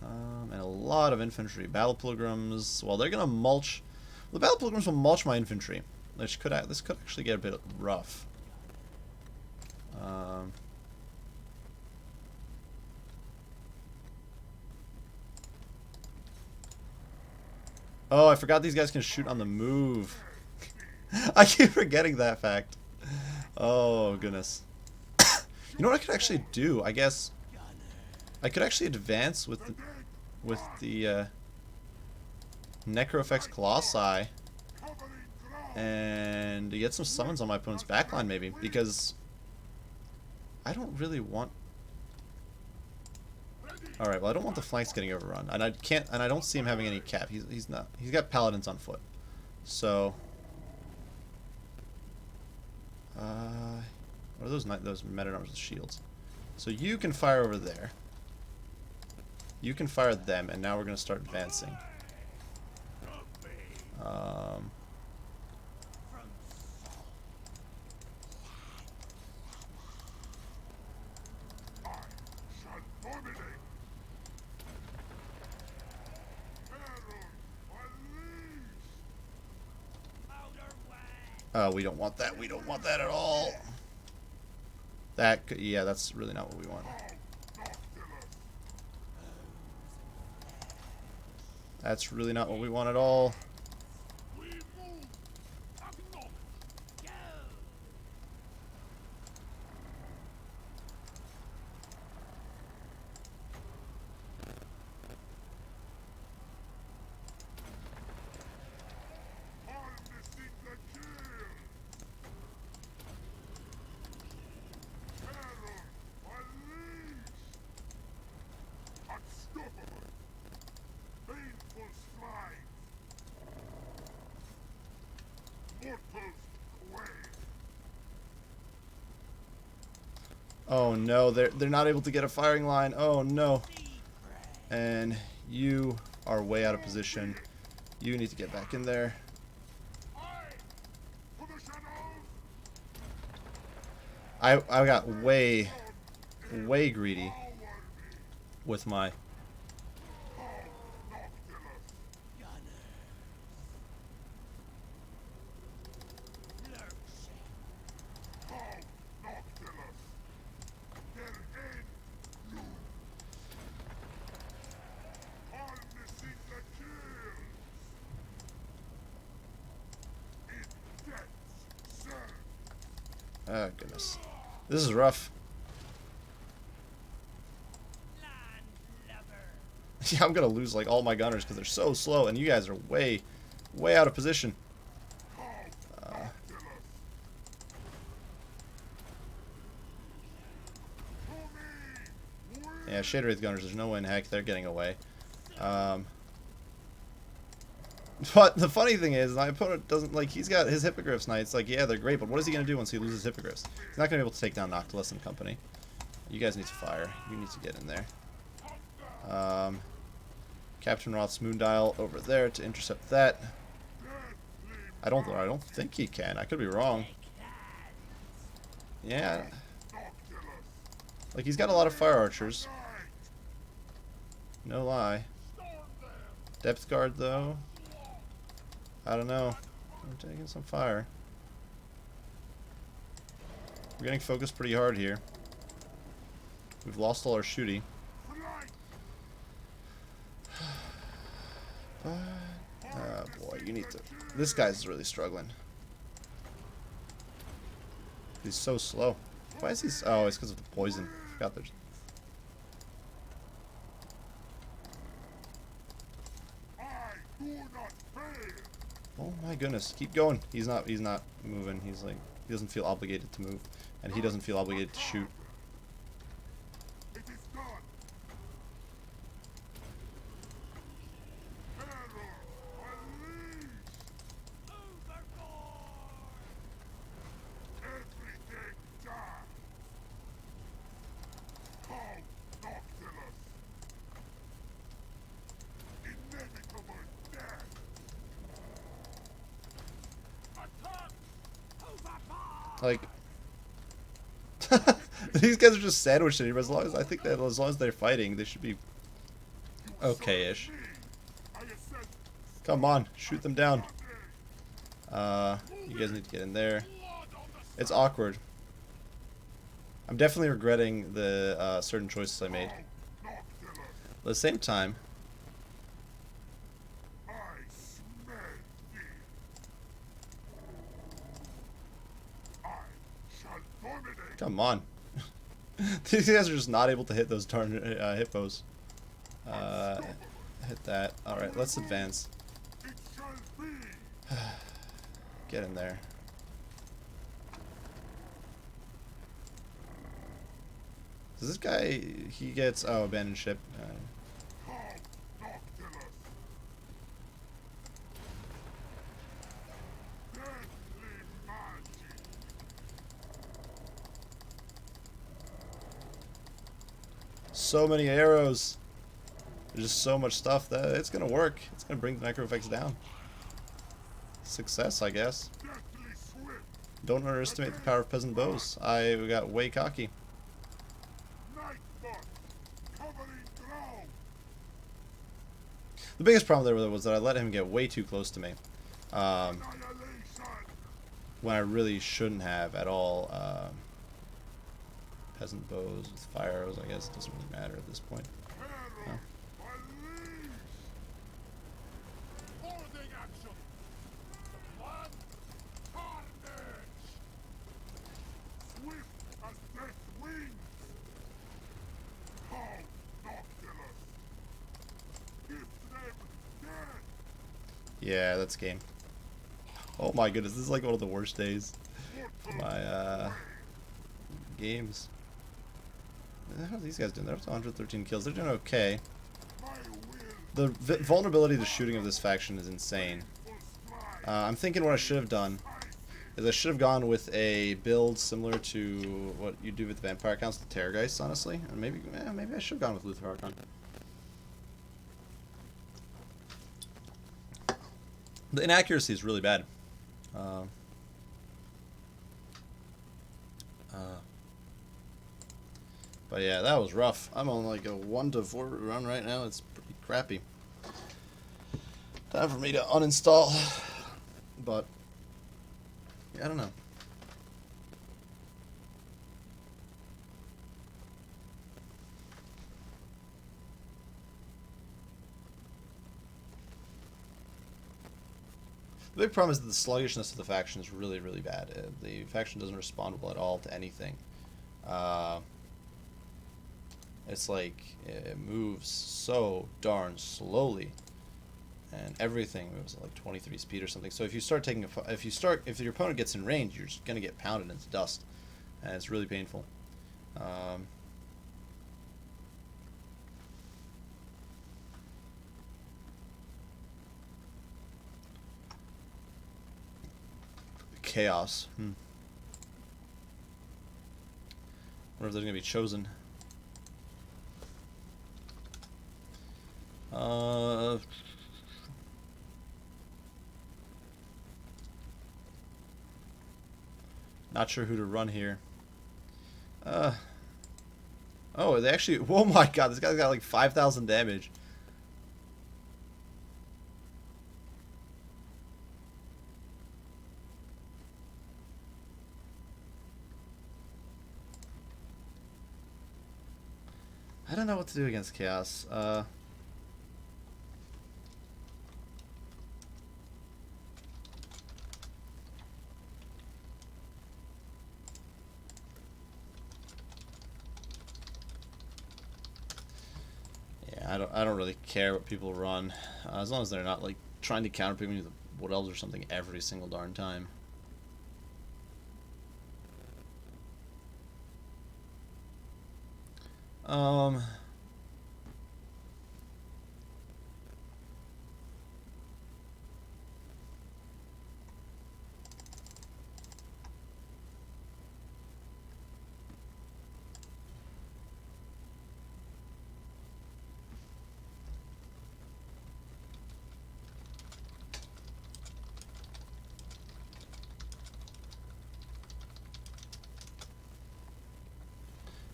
And a lot of infantry. Battle Pilgrims. Well, they're going to mulch. The Battle Pilgrims will mulch my infantry. This could actually get a bit rough. Oh, I forgot these guys can shoot on the move. I keep forgetting that fact. Oh, goodness. You know what I could actually do? I guess I could actually advance with the Necrofex Colossi and get some summons on my opponent's backline, maybe, because I don't really want... Alright, well I don't want the flanks getting overrun. And I can't, and I don't see him having any cap. He's not, he's got paladins on foot. So what are those men-at-arms with shields? So you can fire over there. You can fire them, and now we're gonna start advancing. We don't want that. We don't want that at all. That could, yeah, that's really not what we want. That's really not what we want at all. Oh no, they're not able to get a firing line. Oh no. And you are way out of position. You need to get back in there. I got way greedy with my oh goodness. This is rough. Yeah, I'm gonna lose like all my gunners because they're so slow, and you guys are way out of position. Yeah, Shade Wraith gunners, there's no way in heck they're getting away. But the funny thing is, my opponent doesn't, like, he's got his Hippogriffs Knights, like, yeah, they're great, but what is he going to do once he loses Hippogriffs? He's not going to be able to take down Noctilus and company. You guys need to fire. You need to get in there. Captain Roth's Moondial over there to intercept that. I don't think he can. I could be wrong. Yeah. Like, he's got a lot of fire archers. No lie. Depth guard, though. I don't know. We're taking some fire. We're getting focused pretty hard here. We've lost all our shooty. But, oh boy, you need to... This guy's really struggling. He's so slow. Why is he... Oh, it's because of the poison. I forgot there's... Oh my goodness, keep going. He's not moving. He's like, he doesn't feel obligated to move, and he doesn't feel obligated to shoot. Like, these guys are just sandwiched in here, but as long as, I think that as long as they're fighting, they should be okay-ish. Come on, shoot them down. You guys need to get in there. It's awkward. I'm definitely regretting the certain choices I made. At the same time, come on. These guys are just not able to hit those darn hippos. Hit that. Alright, let's advance. Get in there. Does this guy, he gets, oh, abandoned ship. So many arrows. There's just so much stuff that it's gonna work. It's gonna bring the necro effects down. Success, I guess. Don't underestimate the power of peasant bows. I got way cocky. The biggest problem there was that I let him get way too close to me. When I really shouldn't have at all. Peasant bows with fire arrows, I guess. It doesn't really matter at this point. No. Yeah, that's game. Oh my goodness, this is like one of the worst days of my games. How are these guys doing? They're up to 113 kills. They're doing okay. The vulnerability to shooting of this faction is insane. I'm thinking what I should have done is I should have gone with a build similar to what you do with the Vampire Counts, the Terrorgeist, honestly. And maybe I should have gone with Luther Archon. The inaccuracy is really bad. But yeah, that was rough. I'm on like a 1-4 run right now. It's pretty crappy. Time for me to uninstall. But yeah, I don't know. The big problem is that the sluggishness of the faction is really, really bad. The faction doesn't respond well at all to anything. It's like it moves so darn slowly, and everything moves at like 23 speed or something. So if you start taking if your opponent gets in range, you're just gonna get pounded into dust, and it's really painful. Chaos. Wonder if they're gonna be chosen. Not sure who to run here. Oh, they actually. Oh my god, this guy's got like 5,000 damage. I don't know what to do against Chaos. I don't really care what people run, as long as they're not like trying to counterpick me with Wood Elves or something every single darn time.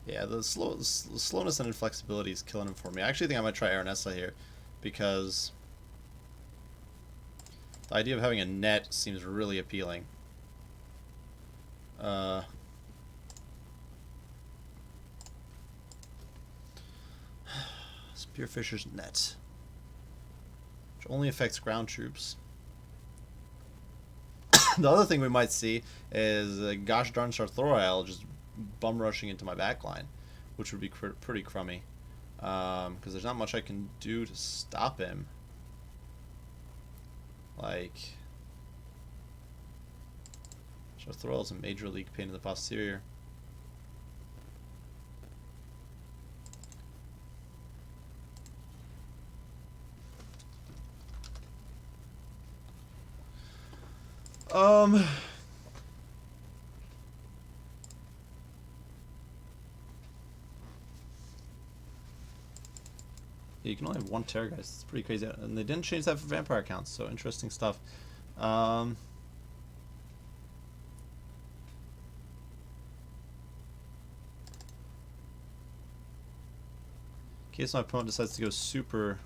Yeah, the slowness and inflexibility is killing him for me. I actually think I might try Aranessa here, because the idea of having a net seems really appealing. Spearfisher's net, which only affects ground troops. The other thing we might see is gosh darn Sarthoriel just bum rushing into my backline, which would be pretty crummy, because there's not much I can do to stop him. Like, Sarthoriel is a major league pain in the posterior. Um. Yeah, you can only have one Terror Geist. It's pretty crazy. And they didn't change that for vampire counts, so interesting stuff. In case my opponent decides to go super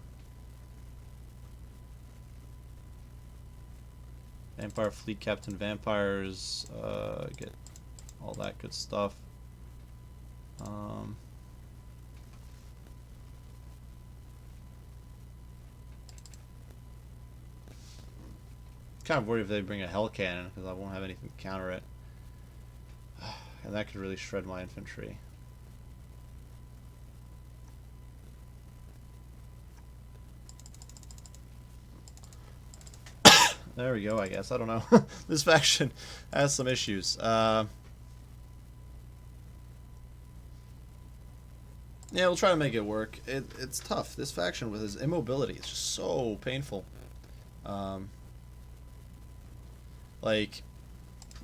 Vampire Fleet Captain Vampires, get all that good stuff. Kind of worried if they bring a Hell Cannon because I won't have anything to counter it, and that could really shred my infantry. There we go, I guess. I don't know. This faction has some issues. Yeah, we'll try to make it work. It's tough. This faction with his immobility is just so painful. Like,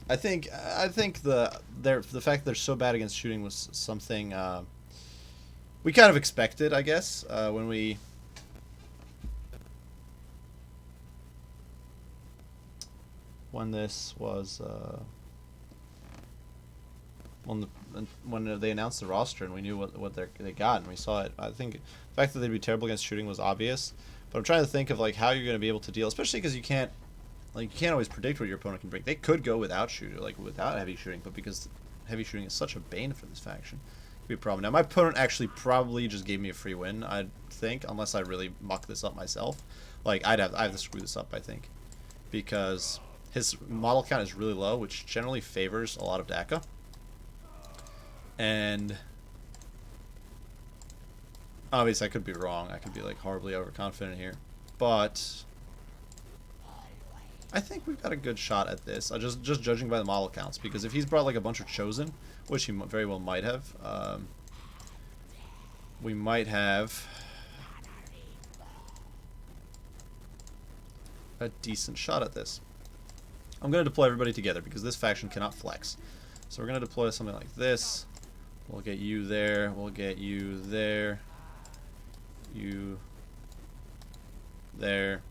I think the fact that they're so bad against shooting was something we kind of expected, I guess, when this was when they announced the roster and we knew what they got and we saw it. I think the fact that they'd be terrible against shooting was obvious, but I'm trying to think of like how you're going to be able to deal, especially because you can't always predict what your opponent can bring. They could go without shooting, like without heavy shooting, but because heavy shooting is such a bane for this faction, it could be a problem. Now my opponent actually probably just gave me a free win, I think, unless I really muck this up myself. Like I have to screw this up, I think, because his model count is really low, which generally favors a lot of DACA. And obviously I could be wrong. I could be like horribly overconfident here. But I think we've got a good shot at this. Just judging by the model counts. Because if he's brought like a bunch of Chosen, which he very well might have, we might have a decent shot at this. I'm going to deploy everybody together because this faction cannot flex. So we're going to deploy something like this. We'll get you there. We'll get you there. You there.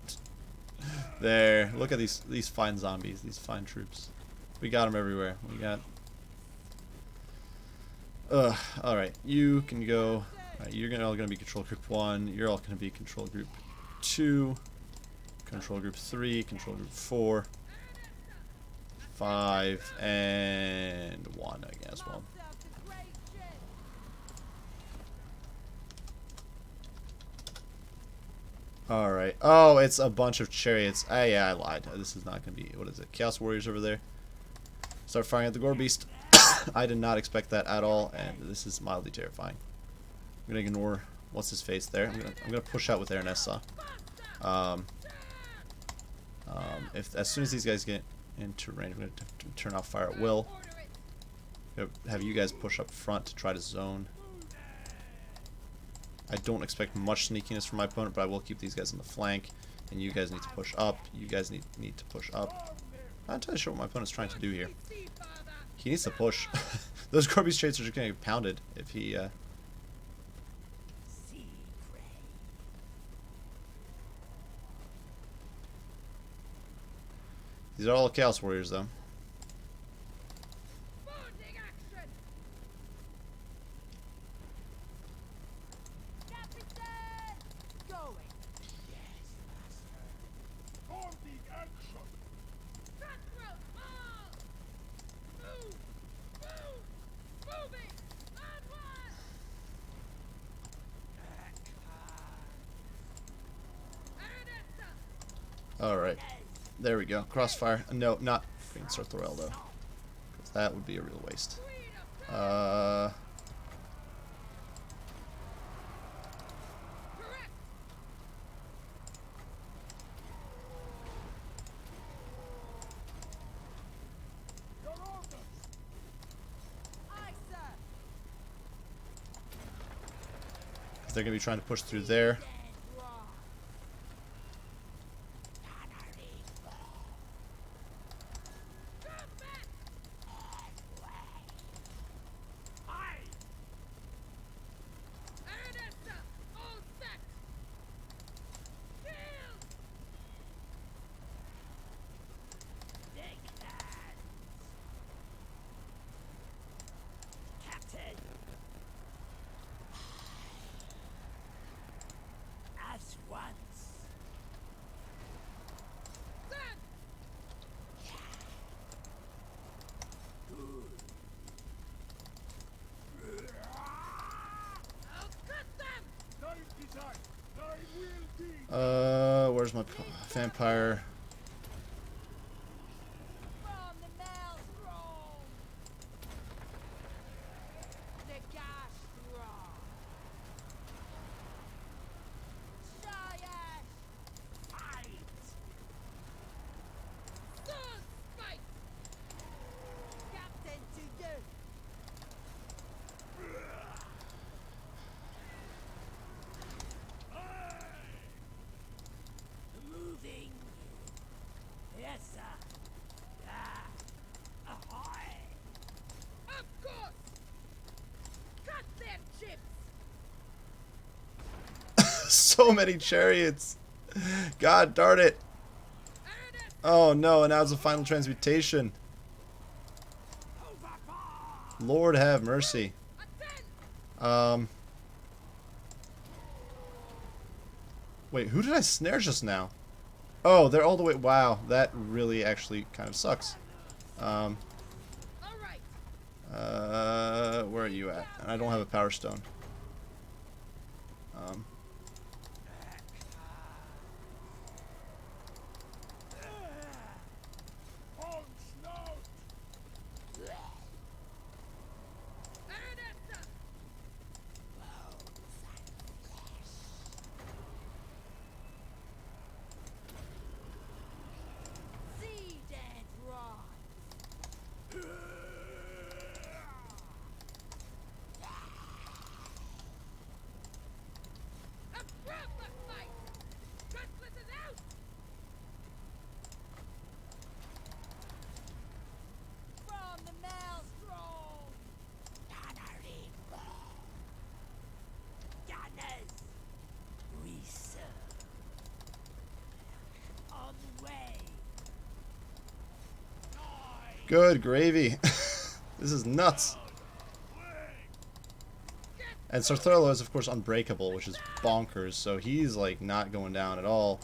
There. Look at these fine zombies. These fine troops. We got them everywhere. We got... Alright. You can go... Alright, you're all going to be control group 1. You're all going to be control group 2. Control group 3. Control group 4. 5 and 1, I guess. Well, all right. Oh, it's a bunch of chariots. Ah, yeah, I lied. This is not gonna be. What is it? Chaos Warriors over there. Start firing at the Gore Beast. I did not expect that at all, and this is mildly terrifying. I'm gonna ignore what's his face there. I'm gonna push out with Aranessa. If as soon as these guys get into range, I'm going to turn off fire at will. Have you guys push up front to try to zone. I don't expect much sneakiness from my opponent, but I will keep these guys on the flank. And you guys need to push up. You guys need to push up. I'm not entirely sure what my opponent's trying to do here. He needs to push. Those Corby's traits are just going to get pounded if he... These are all Chaos Warriors, though. Alright. There we go. Crossfire. No, not Green Sorthorel, though. Because that would be a real waste. They're going to be trying to push through there. Where's my vampire? From the maelstrom. The gastron. Giant. Fight. Sword spike. Captain to you. Moving. Yes, sir. Ah. Ahoy. Of course. Cut their chips. So many chariots. God darn it. Ernest. Oh no, and now it's a final transmutation. Lord have mercy. Attend. Wait, who did I snare just now? Oh, they're all the way. Wow, that really actually kind of sucks. All right. Where are you at? And I don't have a power stone. On snout. Ernest. Seed and rot. A proper fight. Gutless is out. From the maelstrom. Gunners. We serve. On the way. Good gravy. This is nuts. And Sarthrello is of course unbreakable, which is bonkers. So he's like not going down at all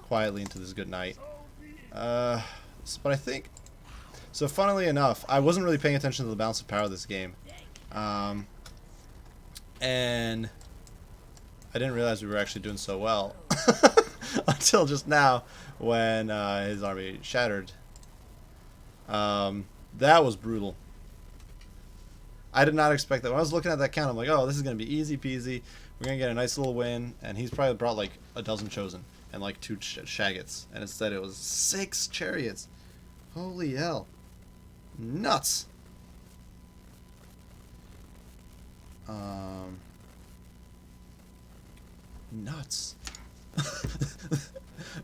quietly into this good night. But I think so. Funnily enough, I wasn't really paying attention to the balance of power of this game, and I didn't realize we were actually doing so well until just now when his army shattered. That was brutal. I did not expect that. When I was looking at that count, I'm like, oh, this is going to be easy peasy. We're going to get a nice little win. And he's probably brought like a dozen chosen and like 2 shaggots. And instead it was 6 chariots. Holy hell. Nuts. Nuts.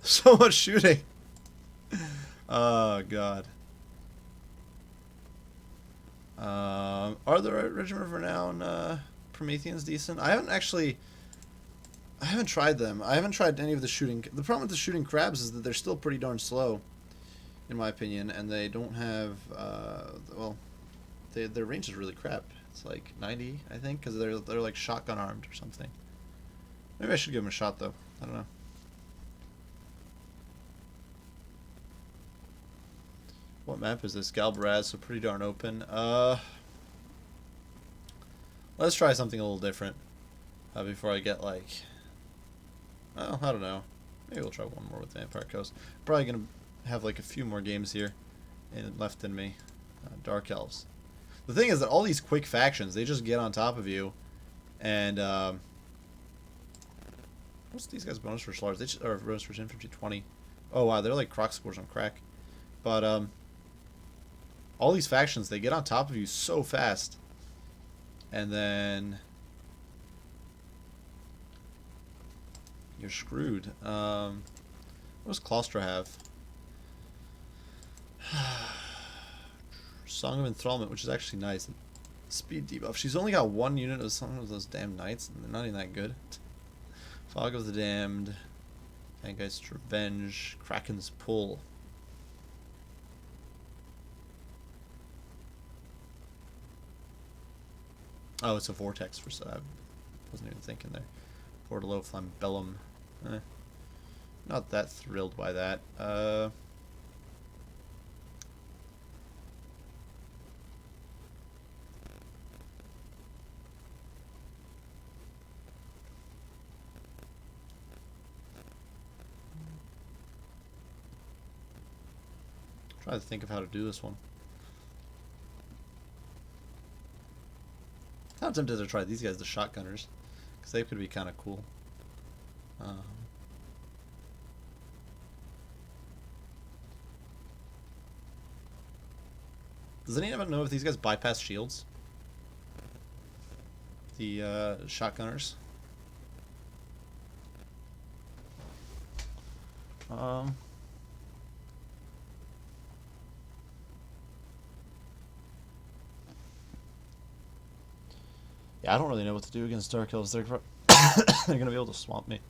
So much shooting. Oh, God. Are the Regiment of Renown Prometheans decent? I haven't tried them. I haven't tried any of the shooting. The problem with the shooting crabs is that they're still pretty darn slow, in my opinion, and they don't have, well, their range is really crap. It's like 90, I think, because they're like shotgun armed or something. Maybe I should give them a shot, though. I don't know. What map is this? Galbaraz, so pretty darn open. Let's try something a little different before I get like, well, I don't know. Maybe we'll try one more with Vampire Coast. Probably gonna have like a few more games here left in me. Dark Elves. The thing is that all these quick factions, they just get on top of you, and what's these guys' bonus for Slards? They just, or bonus for infantry 20. Oh wow, they're like croc scores on crack. But all these factions, they get on top of you so fast. And then you're screwed. What does Claustra have? Song of Enthrallment, which is actually nice. Speed debuff. She's only got 1 unit of some of those damn knights, and they're not even that good. Fog of the Damned. Vangeist's Revenge. Kraken's Pull. Oh, it's a vortex for so I wasn't even thinking there. Portalo Flambellum. Not that thrilled by that. Try to think of how to do this one. I'm tempted to try these guys, the shotgunners, because they could be kind of cool. Does anyone know if these guys bypass shields? The shotgunners. Yeah, I don't really know what to do against Dark Elves. They're gonna be able to swamp me.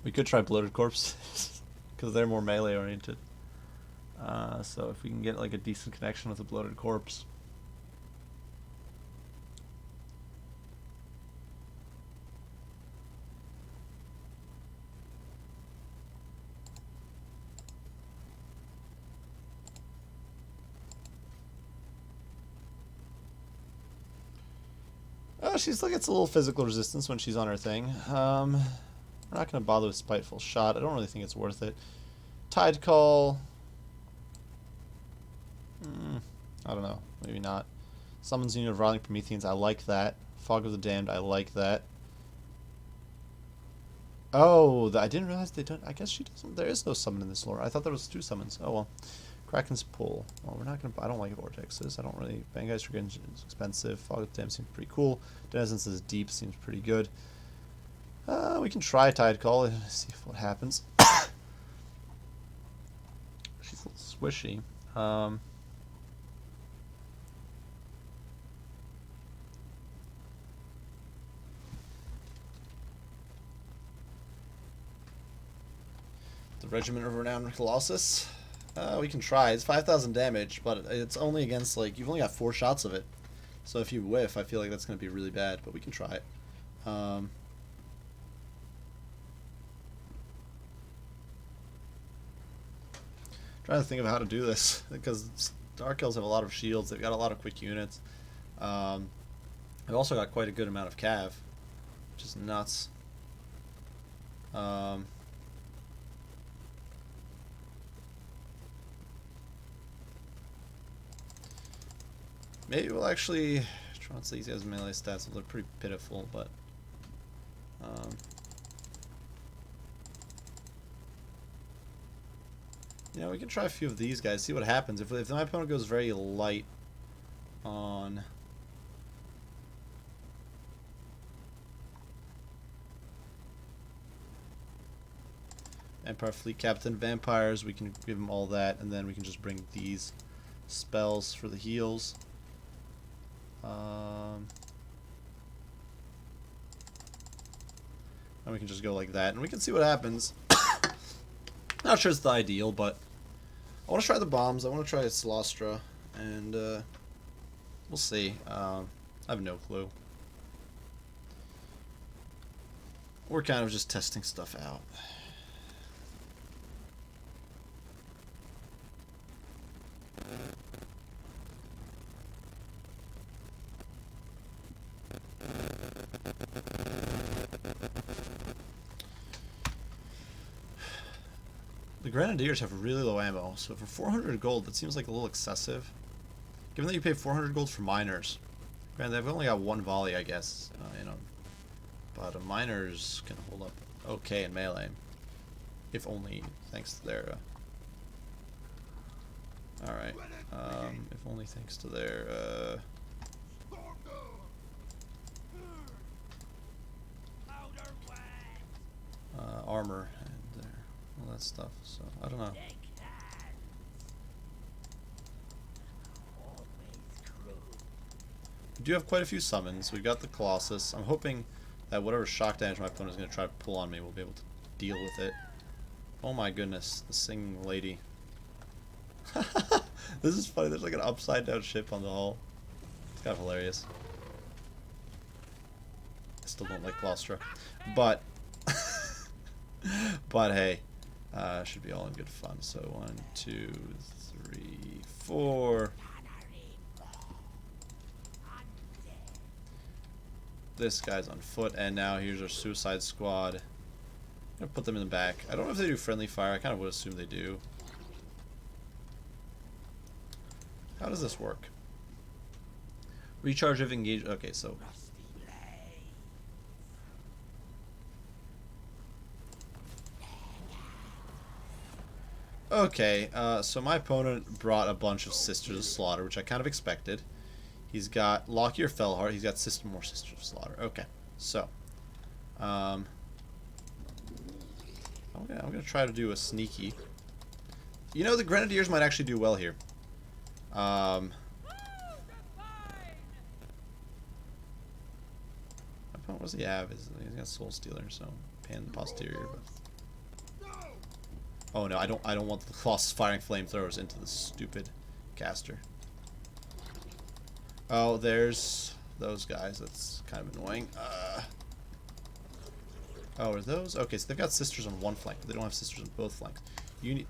We could try Bloated Corpse, because they're more melee oriented. So if we can get like a decent connection with the Bloated Corpse. Oh, she still gets a little physical resistance when she's on her thing. We're not going to bother with Spiteful Shot. I don't really think it's worth it. Tide Call. I don't know. Maybe not. Summons Unit of Rotting Prometheans. I like that. Fog of the Damned. I like that. Oh, I didn't realize they don't. I guess she doesn't. There is no summon in this lore. I thought there was 2 summons. Oh well. Kraken's Pull. Well, we're not gonna. I don't like Vortexes. I don't really. Banggeist Revenge is expensive. Fog of the Damned seems pretty cool. Denizens is deep. Seems pretty good. We can try Tide Call and see what happens. She's a little swishy. The Regiment of Renowned Colossus. We can try. It's 5,000 damage, but it's only against, like, you've only got 4 shots of it. So if you whiff, I feel like that's going to be really bad, but we can try it. Trying to think of how to do this, because Dark Elves have a lot of shields. They've got a lot of quick units. They've also got quite a good amount of cav, which is nuts. Maybe we'll actually try not to say these guys' melee stats. They're pretty pitiful, but yeah, we can try a few of these guys. See what happens if my opponent goes very light on. Empire Fleet Captain Vampires. We can give them all that, and then we can just bring these spells for the heals. And we can just go like that, and we can see what happens. Not sure it's the ideal, but I want to try the bombs. I want to try Celestra, and we'll see. I have no clue. We're kind of just testing stuff out. The Grenadiers have really low ammo, so for 400 gold, that seems like a little excessive. Given that you pay 400 gold for miners, granted they've only got 1 volley, I guess, you know, but miners can hold up okay in melee, if only thanks to their. All right, if only thanks to their. Armor and all that stuff, so I don't know. We do have quite a few summons. We've got the Colossus. I'm hoping that whatever shock damage my opponent is going to try to pull on me, we'll be able to deal with it. Oh my goodness, the singing lady. This is funny, there's like an upside down ship on the hull. It's kind of hilarious. I still don't like Colostra, but but hey, should be all in good fun. So 1, 2, 3, 4. This guy's on foot, and now here's our Suicide Squad. gonna put them in the back. I don't know if they do friendly fire. I kind of would assume they do. How does this work? Recharge if engaged. Okay, so. Okay, so my opponent brought a bunch of Sisters of Slaughter, which I kind of expected. He's got Lockyer Fellheart. He's got more Sisters of Slaughter. Okay, so. I'm gonna try to do a sneaky. You know, the Grenadiers might actually do well here. What does he have? He's got Soul Stealer, so pan the posterior. But... Oh no, I don't want the Colossus firing flamethrowers into the stupid caster. Oh, there's those guys. That's kind of annoying. Oh, are those? Okay, so they've got Sisters on one flank, but they don't have Sisters on both flanks. You need...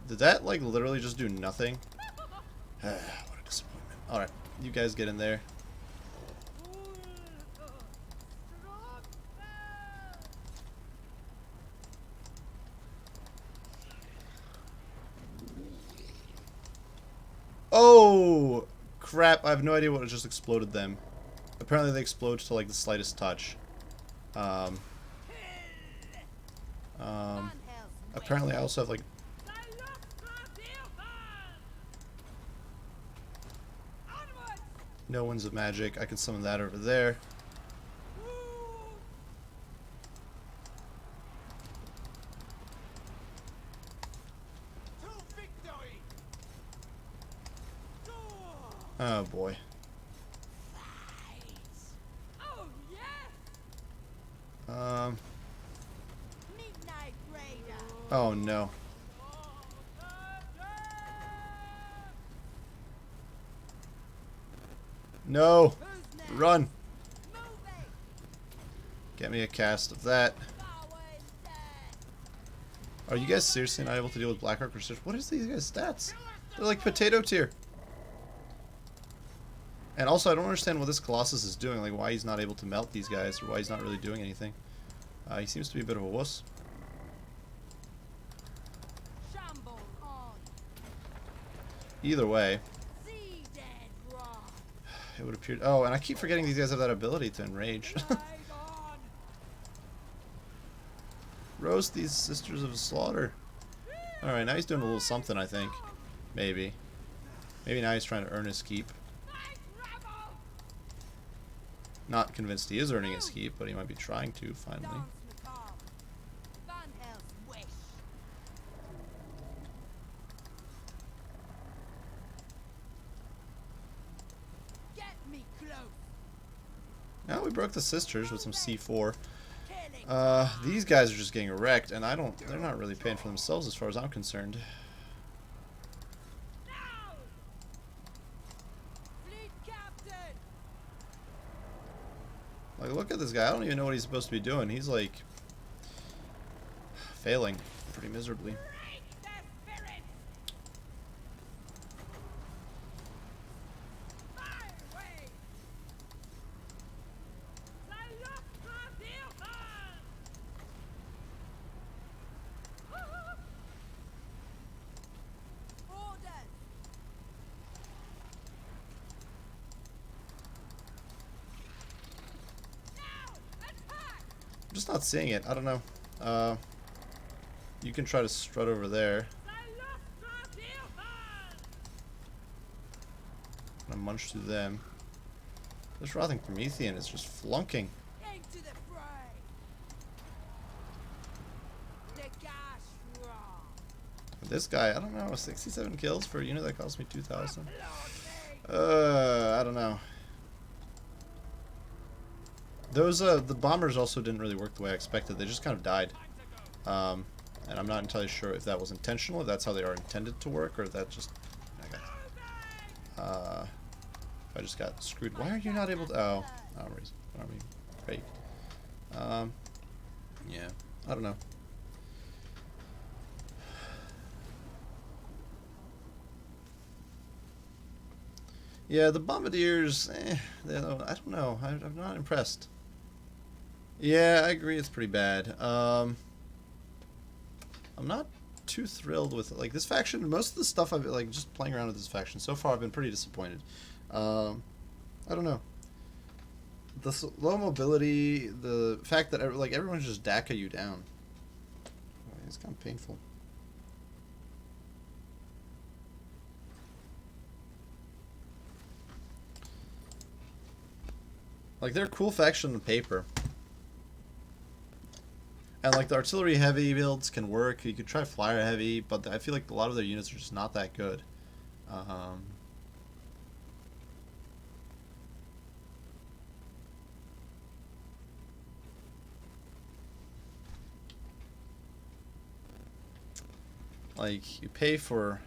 Did that, like, literally just do nothing? What a disappointment. Alright, you guys get in there. Oh! Crap, I have no idea what just exploded them. Apparently they explode to, like, the slightest touch. Apparently I also have, like... No Winds of Magic. I can summon that over there. Oh boy. Oh no. No! Run! Get me a cast of that. Are you guys seriously not able to deal with Black Arc Resistance? What is these guys' stats? They're like potato tier. And also, I don't understand what this Colossus is doing. Like, why he's not able to melt these guys, or why he's not really doing anything. He seems to be a bit of a wuss. Either way. It would appear... Oh, and I keep forgetting these guys have that ability to enrage. Roast these Sisters of Slaughter. Alright, now he's doing a little something, I think. Maybe. Maybe now he's trying to earn his keep. Not convinced he is earning his keep, but he might be trying to, finally. Now we broke the Sisters with some C4. These guys are just getting wrecked, and they're not really paying for themselves as far as I'm concerned. Like, look at this guy. I don't even know what he's supposed to be doing. He's like failing pretty miserably. I'm just not seeing it. I don't know. You can try to strut over there. I'm gonna munch through them. This Wrathing Promethean is just flunking. This guy, I don't know, 67 kills for a unit that cost me 2,000. I don't know. Those the bombers also didn't really work the way I expected. They just kind of died. And I'm not entirely sure if that was intentional, if that's how they are intended to work, or if that just I just got screwed. Why are you not able to? Oh, army. great. Yeah, I don't know. Yeah, the bombardiers, I don't know. I'm not impressed. Yeah, I agree. It's pretty bad. I'm not too thrilled with like this faction. Most of the stuff I've like just playing around with this faction so far, I've been pretty disappointed. I don't know. The low mobility, the fact that like everyone's just DACA you down. It's kind of painful. Like they're a cool faction on paper. And like the artillery heavy builds can work. You could try flyer heavy, but I feel like a lot of their units are just not that good. Like you pay for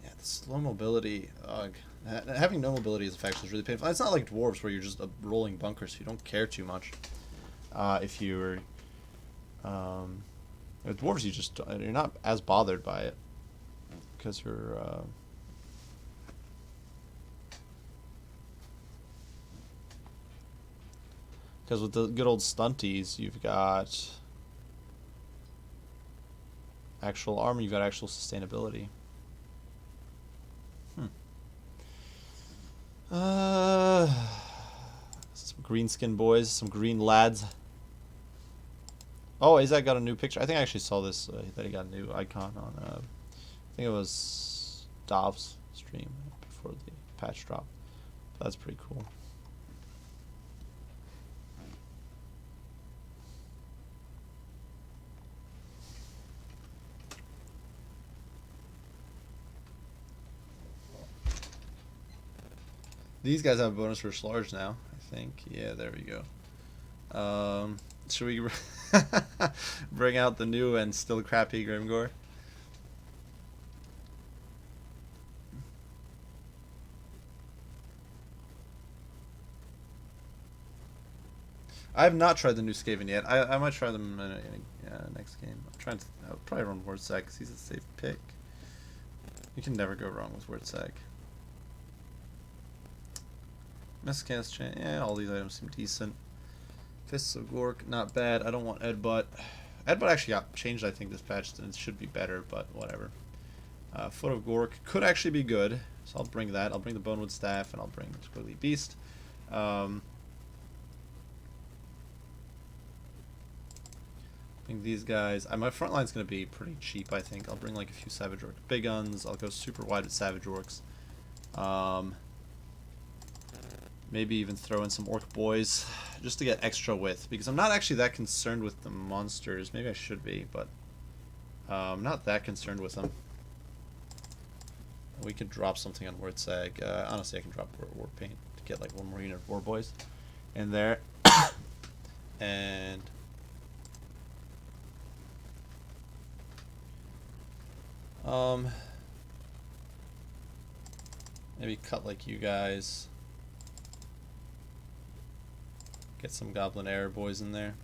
the slow mobility. Ugh. Having no mobility as a faction is really painful. It's not like dwarves where you're just rolling bunkers, so you don't care too much. If you're dwarves, you're not as bothered by it because you're because with the good old stunties, you've got actual armor, you've got actual sustainability. Some green skin boys, some green lads. Oh, Azak got a new picture. I think I actually saw this, that he got a new icon on, I think it was Dov's stream before the patch drop. That's pretty cool. These guys have a bonus for Slarge now, I think. Yeah, there we go. Should we bring out the new and still crappy Grimgore? I have not tried the new Skaven yet. I might try them in a next game. I'll probably run Wordsack because he's a safe pick. You can never go wrong with Wordsack. Messcast chain, yeah, all these items seem decent. Fists of Gork, not bad. I don't want Edbutt. Edbutt actually got changed, I think, this patch, and it should be better, but whatever. Foot of Gork could actually be good, so I'll bring that. I'll bring the Bonewood Staff, and I'll bring the Squiggly Beast. I think these guys... my front line's going to be pretty cheap, I think. I'll bring like a few Savage Orc big guns. I'll go super wide with Savage Orcs. Maybe even throw in some Orc Boys just to get extra width, because I'm not actually that concerned with the monsters. Maybe I should be, but I'm not that concerned with them. We could drop something on Wordsack. Honestly, I can drop War Paint to get like one more unit of War Boys in there. And maybe cut like you guys. Get some Goblin Air boys in there.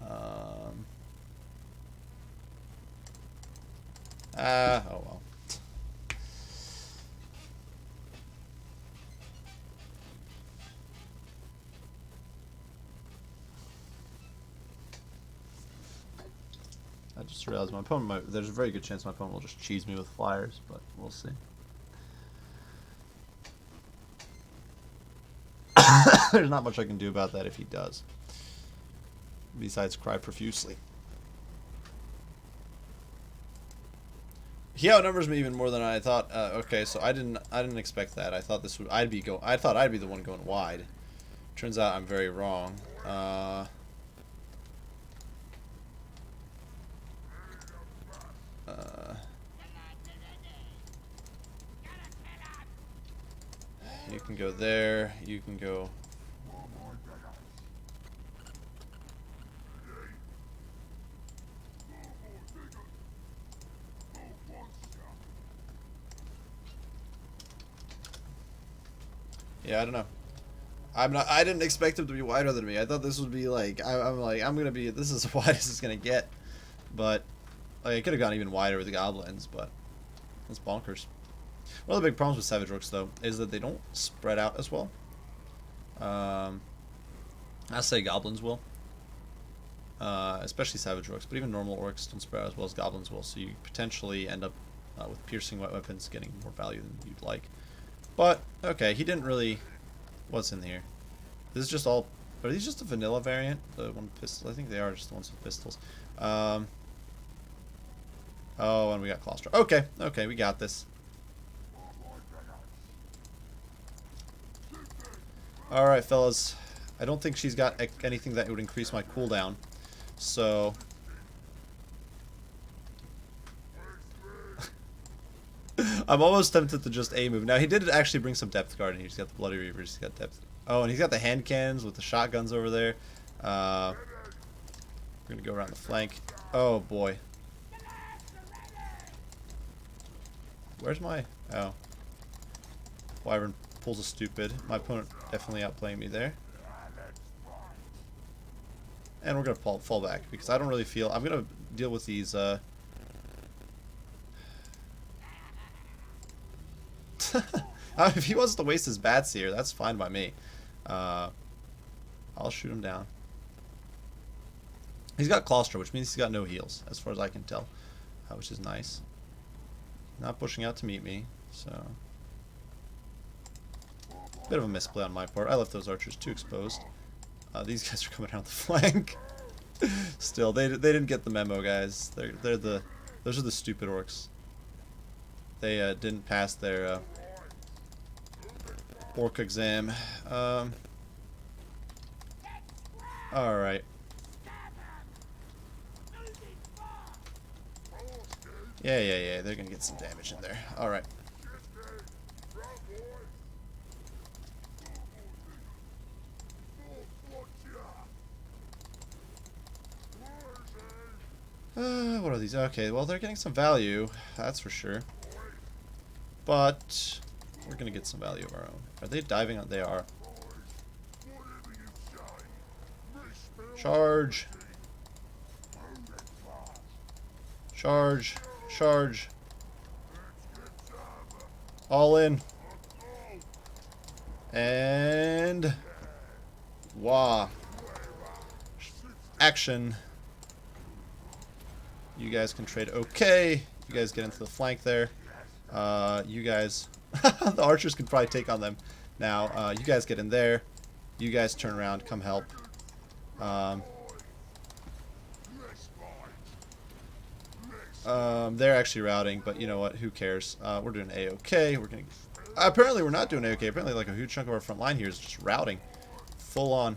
Oh well. I just realized my opponent might... There's a very good chance my opponent will just cheese me with flyers, but we'll see. There's not much I can do about that if he does. Besides cry profusely. He outnumbers me even more than I thought. Okay, so I didn't expect that. I thought this would I thought I'd be the one going wide. Turns out I'm very wrong. You can go there. You can go. Yeah, I don't know. I didn't expect him to be wider than me. I thought this would be like, I'm gonna be, this is as wide as it's gonna get. But, like, it could have gone even wider with the goblins, but that's bonkers. One of the big problems with Savage Orcs, though, is that they don't spread out as well. I say goblins will. Especially Savage Orcs, but even normal Orcs don't spread out as well as goblins will, so you potentially end up with piercing weapons getting more value than you'd like. But, okay, he didn't really... What's in here? This is just all... Are these just a vanilla variant? The one with pistols? I think they are just the ones with pistols. Oh, and we got Claustra. Okay, okay, we got this. Alright, fellas. I don't think she's got anything that would increase my cooldown. So... I'm almost tempted to just A-move. Now, he did actually bring some depth guard, and he's got the Bloody Reavers, he's got depth. Oh, and he's got the hand cannons with the shotguns over there. We're gonna go around the flank. Oh, boy. Where's my... Oh. Wyvern pulls a stupid. My opponent definitely outplaying me there. And we're gonna fall back, because I don't really feel... I'm gonna deal with these, if he wants to waste his bats here, that's fine by me. I'll shoot him down. He's got Claustra, which means he's got no heals, as far as I can tell, which is nice. Not pushing out to meet me, so... Bit of a misplay on my part. I left those archers too exposed. These guys are coming around the flank. Still, they didn't get the memo, guys. Those are the stupid orcs. They didn't pass their orc exam. Alright. Yeah. They're gonna get some damage in there. Alright. What are these? Okay, well, they're getting some value. That's for sure. But we're gonna get some value of our own. Are they diving on? They are. Charge. Charge. Charge. All in. And... Wah. Action. You guys can trade okay. You guys get into the flank there. You guys... the archers can probably take on them. Now, you guys get in there. You guys turn around. Come help. They're actually routing, but you know what? Who cares? We're doing A-okay. We're gonna... Apparently we're not doing A-okay. Apparently like a huge chunk of our front line here is just routing. Full on.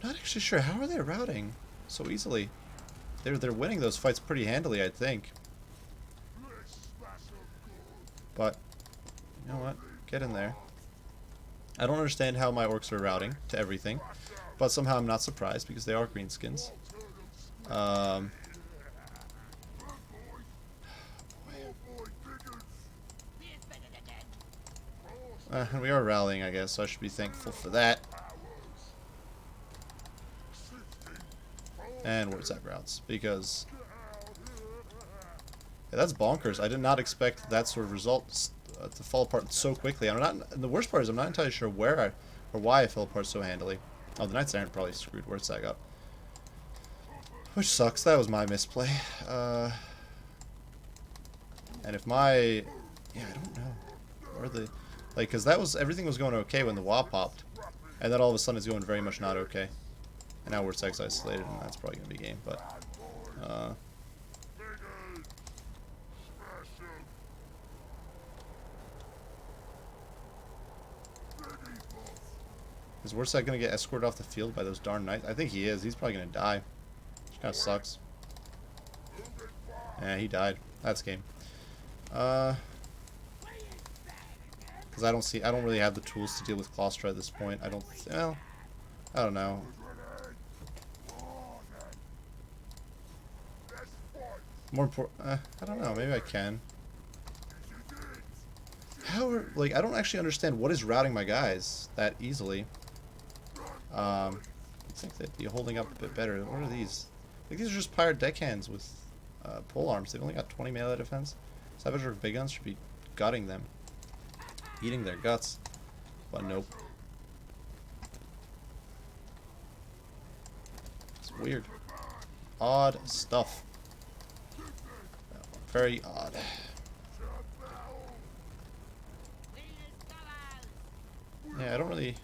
Not actually sure. How are they routing so easily? They're winning those fights pretty handily, I think. But, you know what? Get in there. I don't understand how my orcs are routing to everything. But somehow I'm not surprised because they are greenskins. And we are rallying, I guess, so I should be thankful for that. And where's that routes? Because... Yeah, that's bonkers. I did not expect that sort of result to fall apart so quickly. I'm not... And the worst part is I'm not entirely sure where or why I fell apart so handily. Oh, the Knights Errant probably screwed. Where's that up? Which sucks. That was my misplay. And if my... Yeah, I don't know. Where the... Like, because that was... Everything was going okay when the WA popped. And then all of a sudden it's going very much not okay. And now we're sex isolated, and that's probably going to be game, but... Is Warsack going to get escorted off the field by those darn knights? I think he is. He's probably going to die. Which kind of sucks. Yeah, he died. That's game. Because I don't really have the tools to deal with Claustra at this point. I don't know. More important, I don't know. Maybe I can. how are, like, I don't actually understand what is routing my guys that easily. I think they'd be holding up a bit better. What are these? Like, these are just pirate deckhands with pole arms. They've only got 20 melee defense. Savage or big guns should be gutting them, eating their guts. But nope. It's weird. Odd stuff. Very odd. Yeah, I don't really...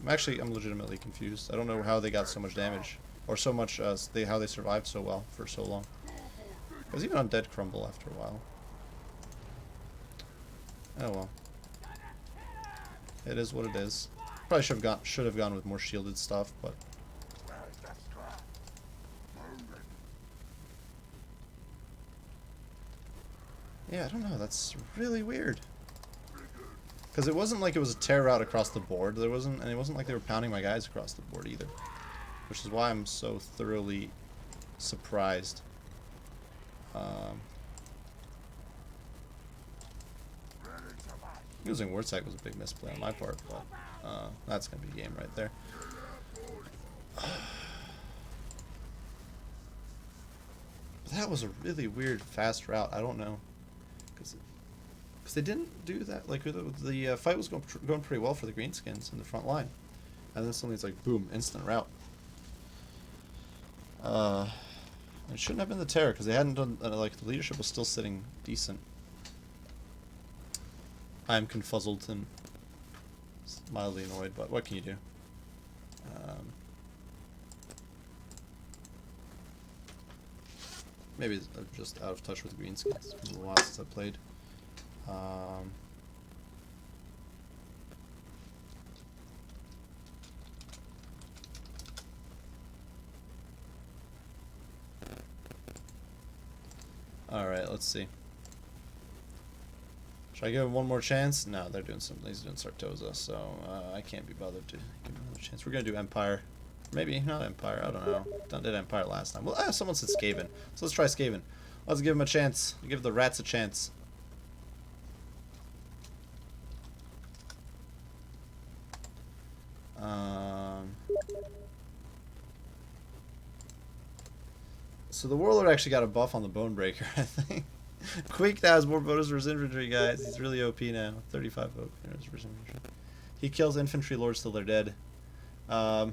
I'm legitimately confused. I don't know how they got so much damage. Or so much, how they survived so well for so long. Because even undead crumble after a while. Oh well. It is what it is. Probably should have gone with more shielded stuff, but... Yeah, I don't know. That's really weird. Because it wasn't like it was a tear route across the board. And it wasn't like they were pounding my guys across the board either. Which is why I'm so thoroughly surprised. Using Wordsack was a big misplay on my part, but that's going to be game right there. That was a really weird fast route. I don't know. Because they didn't do that. Like, the fight was going pretty well for the Greenskins in the front line. And then suddenly it's like, boom, instant route. It shouldn't have been the terror, because they hadn't done, like, the leadership was still sitting decent. I'm confuzzled and mildly annoyed, but what can you do? Maybe I'm just out of touch with Greenskins. It's been a while since I played. Alright, let's see. Should I give him one more chance? No, they're doing some. He's doing Sartosa, so I can't be bothered to give him another chance. We're gonna do Empire, maybe not Empire. I don't know. Did Empire last time. Well, someone said Skaven, so let's try Skaven. Let's give him a chance. Give the rats a chance. So the Warlord actually got a buff on the Bonebreaker, I think. Quake now has more bonus for his infantry, guys. He's really OP now. 35 OP for his infantry. He kills infantry lords till they're dead. But...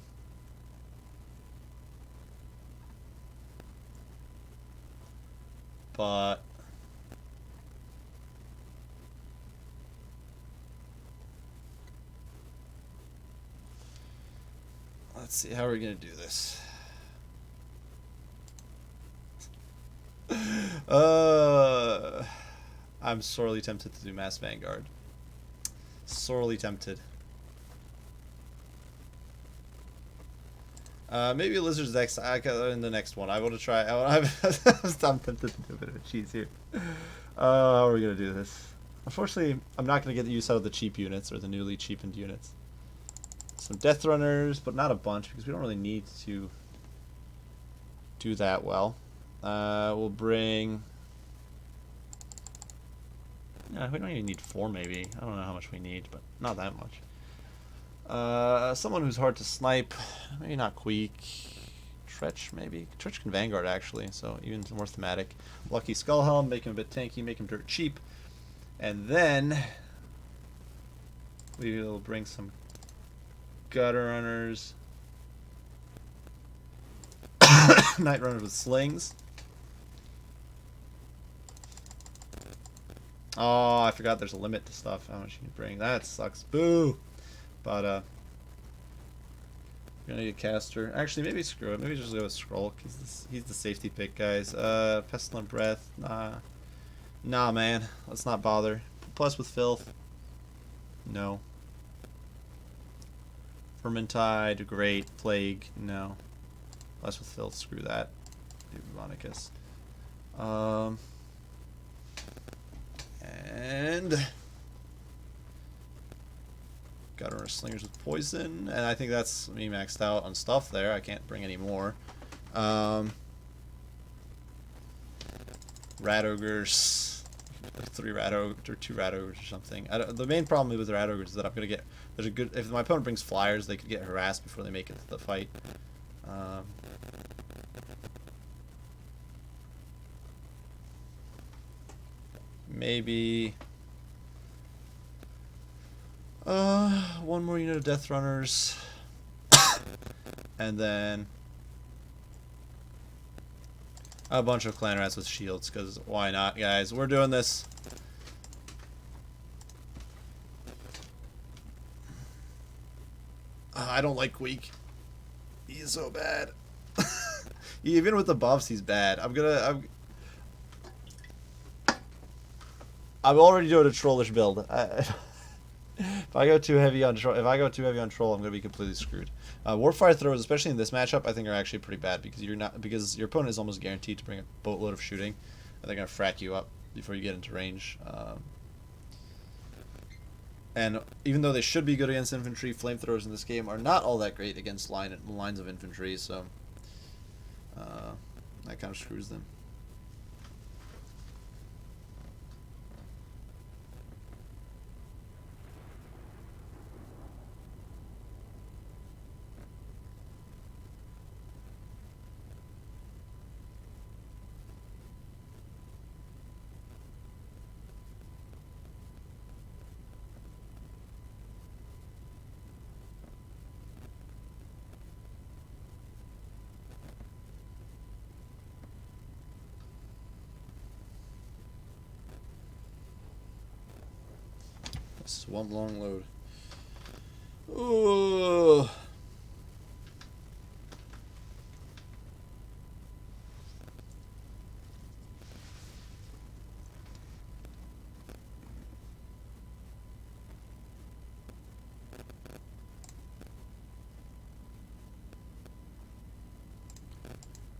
let's see, how are we going to do this? I'm sorely tempted to do Mass Vanguard. Sorely tempted. Maybe Lizard's next. In the next one, I want to try. I'm tempted to do a bit of cheese here. How are we gonna do this? Unfortunately, I'm not gonna get the use out of the cheap units or the newly cheapened units. Some Death Runners, but not a bunch because we don't really need to do that well. We'll bring... yeah, we don't even need 4 maybe. I don't know how much we need, but not that much. Someone who's hard to snipe. Maybe not Queek. Tretch maybe. Tretch can Vanguard actually, so even more thematic. Lucky Skullhelm, make him a bit tanky, make him dirt cheap. And then we'll bring some Gutter Runners. Night Runners with slings. Oh, I forgot there's a limit to stuff. How much you can bring. That sucks. Boo! But, we're gonna need a caster. Actually, maybe screw it. Maybe just go with Skrull. He's the safety pick, guys. Pestilent Breath. Nah. Nah, man. Let's not bother. Plus with Filth. No. Vermintide. Great. Plague. No. Plus with Filth. Screw that. Maybe Vonicus. And Gutter Runner Slingers with poison, and I think that's me maxed out on stuff there. I can't bring any more. Rat Ogres. like 3 rat ogres or 2 rat ogres or something. The main problem with the rat ogres is that I'm gonna get if my opponent brings flyers, they could get harassed before they make it to the fight. Maybe one more unit of death runners, and then a bunch of clan rats with shields, because why not, guys? We're doing this. I don't like Queek. He's so bad. Even with the buffs, he's bad. I'm already doing a trollish build. If I go too heavy on troll, I'm gonna be completely screwed. Warfire throwers, especially in this matchup, I think are actually pretty bad because your opponent is almost guaranteed to bring a boatload of shooting, and they're gonna frack you up before you get into range. And even though they should be good against infantry, flamethrowers in this game are not all that great against lines of infantry, so that kind of screws them. This is one long load. Ooh.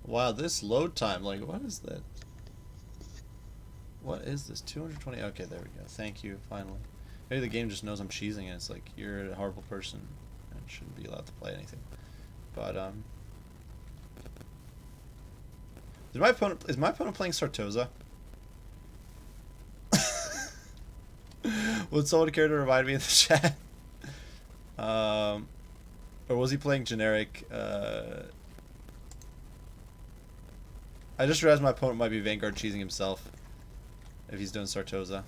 Wow, this load time, like, what is that? What is this? 220? Okay, there we go. Thank you, finally. Maybe the game just knows I'm cheesing and it's like, you're a horrible person and shouldn't be allowed to play anything. But, is my opponent playing Sartosa? Would someone care to remind me in the chat? Or was he playing generic, I just realized my opponent might be Vanguard cheesing himself if he's doing Sartosa.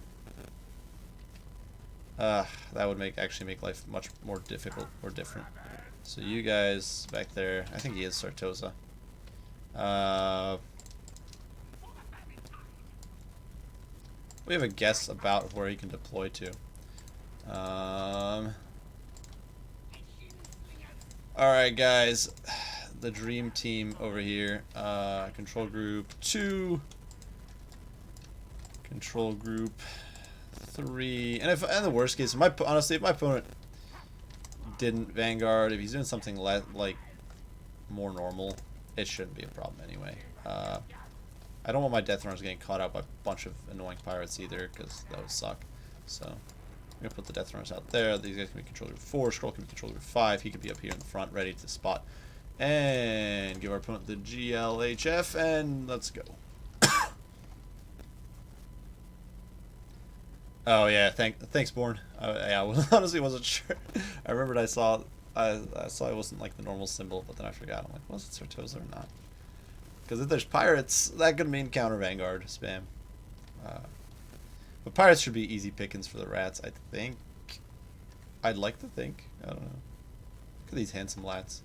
That would actually make life much more difficult or different. So you guys back there, I think he is Sartosa. We have a guess about where he can deploy to. Alright guys, the dream team over here. Control group 2. Control group 3. And in the worst case, honestly, if my opponent didn't Vanguard, if he's doing something like more normal, it shouldn't be a problem anyway. I don't want my Death Runners getting caught out by a bunch of annoying pirates either, because that would suck. So I'm gonna put the Death Runners out there. These guys can be Control Group 4. Scroll can be Control Group 5. He could be up here in the front, ready to spot and give our opponent the GLHF, and let's go. Oh yeah, thanks, Born. Yeah, I honestly wasn't sure. I remembered I saw it wasn't like the normal symbol, but then I forgot. I'm like, was it Sartosa or not? Because if there's pirates, that could mean counter Vanguard spam. But pirates should be easy pickings for the rats, I think. I'd like to think. I don't know. Look at these handsome lads.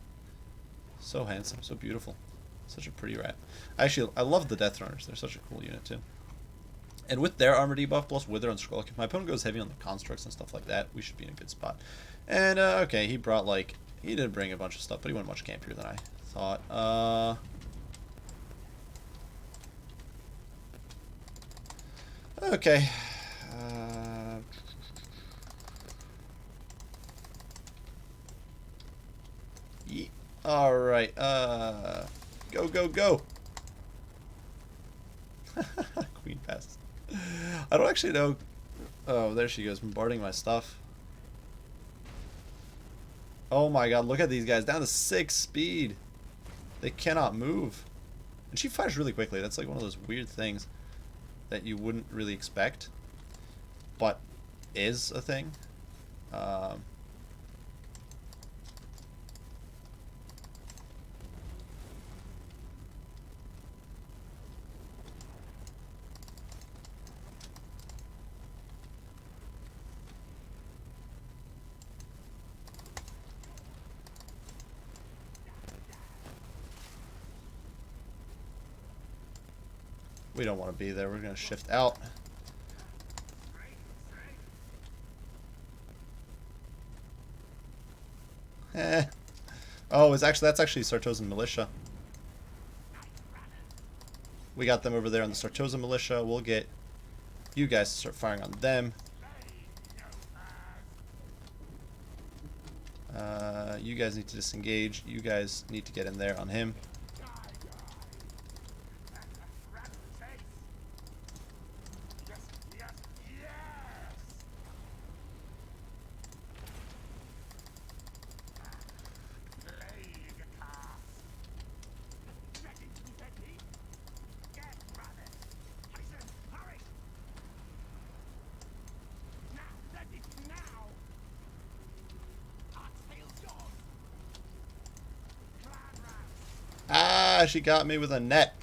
So handsome, so beautiful. Such a pretty rat. Actually, I love the Death Runners. They're such a cool unit too. And with their armor debuff plus Wither and Scroll, if my opponent goes heavy on the constructs and stuff like that, we should be in a good spot. And okay, he brought he did bring a bunch of stuff, but he went much campier than I thought. Okay. Alright, go, go, go! Queen passed. I don't actually know. Oh, there she goes, bombarding my stuff. Oh my god, look at these guys, down to 6 speed. They cannot move. And she fires really quickly, that's like one of those weird things. that you wouldn't really expect, but is a thing. We don't want to be there. We're going to shift out. Oh, that's actually Sartosan militia. We got them over there on the Sartosan militia. We'll get you guys to start firing on them. You guys need to disengage. You guys need to get in there on him. Ah, she got me with a net.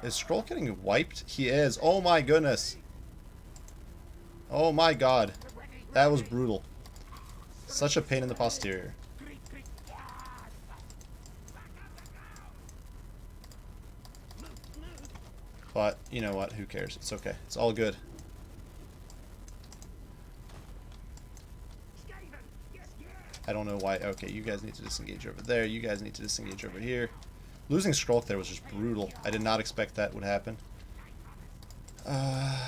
Is Scroll getting wiped? He is. Oh my goodness. Oh my god. That was brutal. Such a pain in the posterior. But, you know what? Who cares? It's okay. It's all good. I don't know why. Okay, you guys need to disengage over there. You guys need to disengage over here. Losing Skrulk there was just brutal. I did not expect that would happen. Yeah.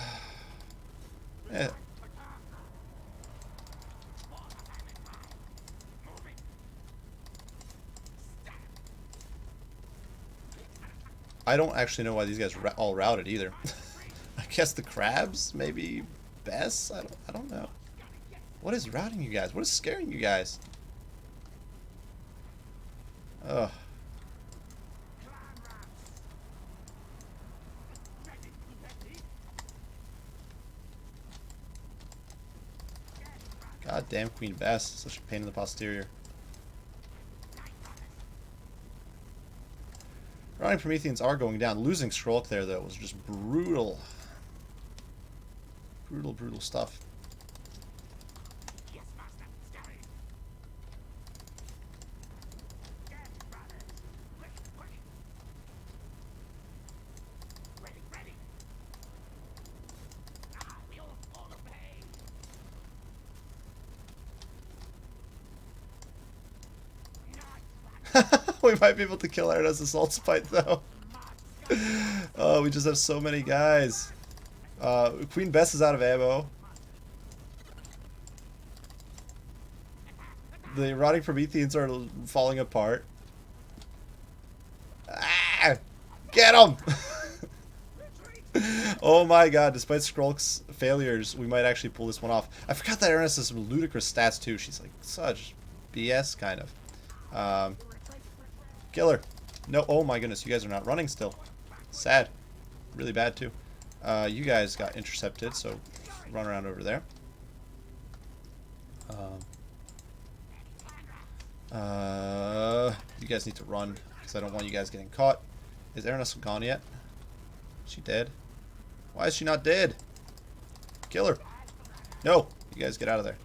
I don't actually know why these guys are all routed either. I guess the crabs, maybe Bess. I don't know. What is routing you guys? What is scaring you guys? Ugh. God damn Queen Bess, such a pain in the posterior. Routing Prometheans are going down. Losing Skrulk there, though, was just brutal. Brutal, brutal stuff. We might be able to kill Arda's Assault Spite, though. Oh, we just have so many guys. Queen Bess is out of ammo. The erotic Prometheans are falling apart. Ah! Get him! Oh my god, despite Skrulk's failures, we might actually pull this one off. I forgot that Ernest has some ludicrous stats, too. She's like such BS, kind of. Kill her. No, oh my goodness, you guys are not running still. Sad. Really bad, too. You guys got intercepted, so run around over there. You guys need to run, because I don't want you guys getting caught. Is Ernest gone yet? Is she dead? Why is she not dead? Kill her. No, you guys get out of there.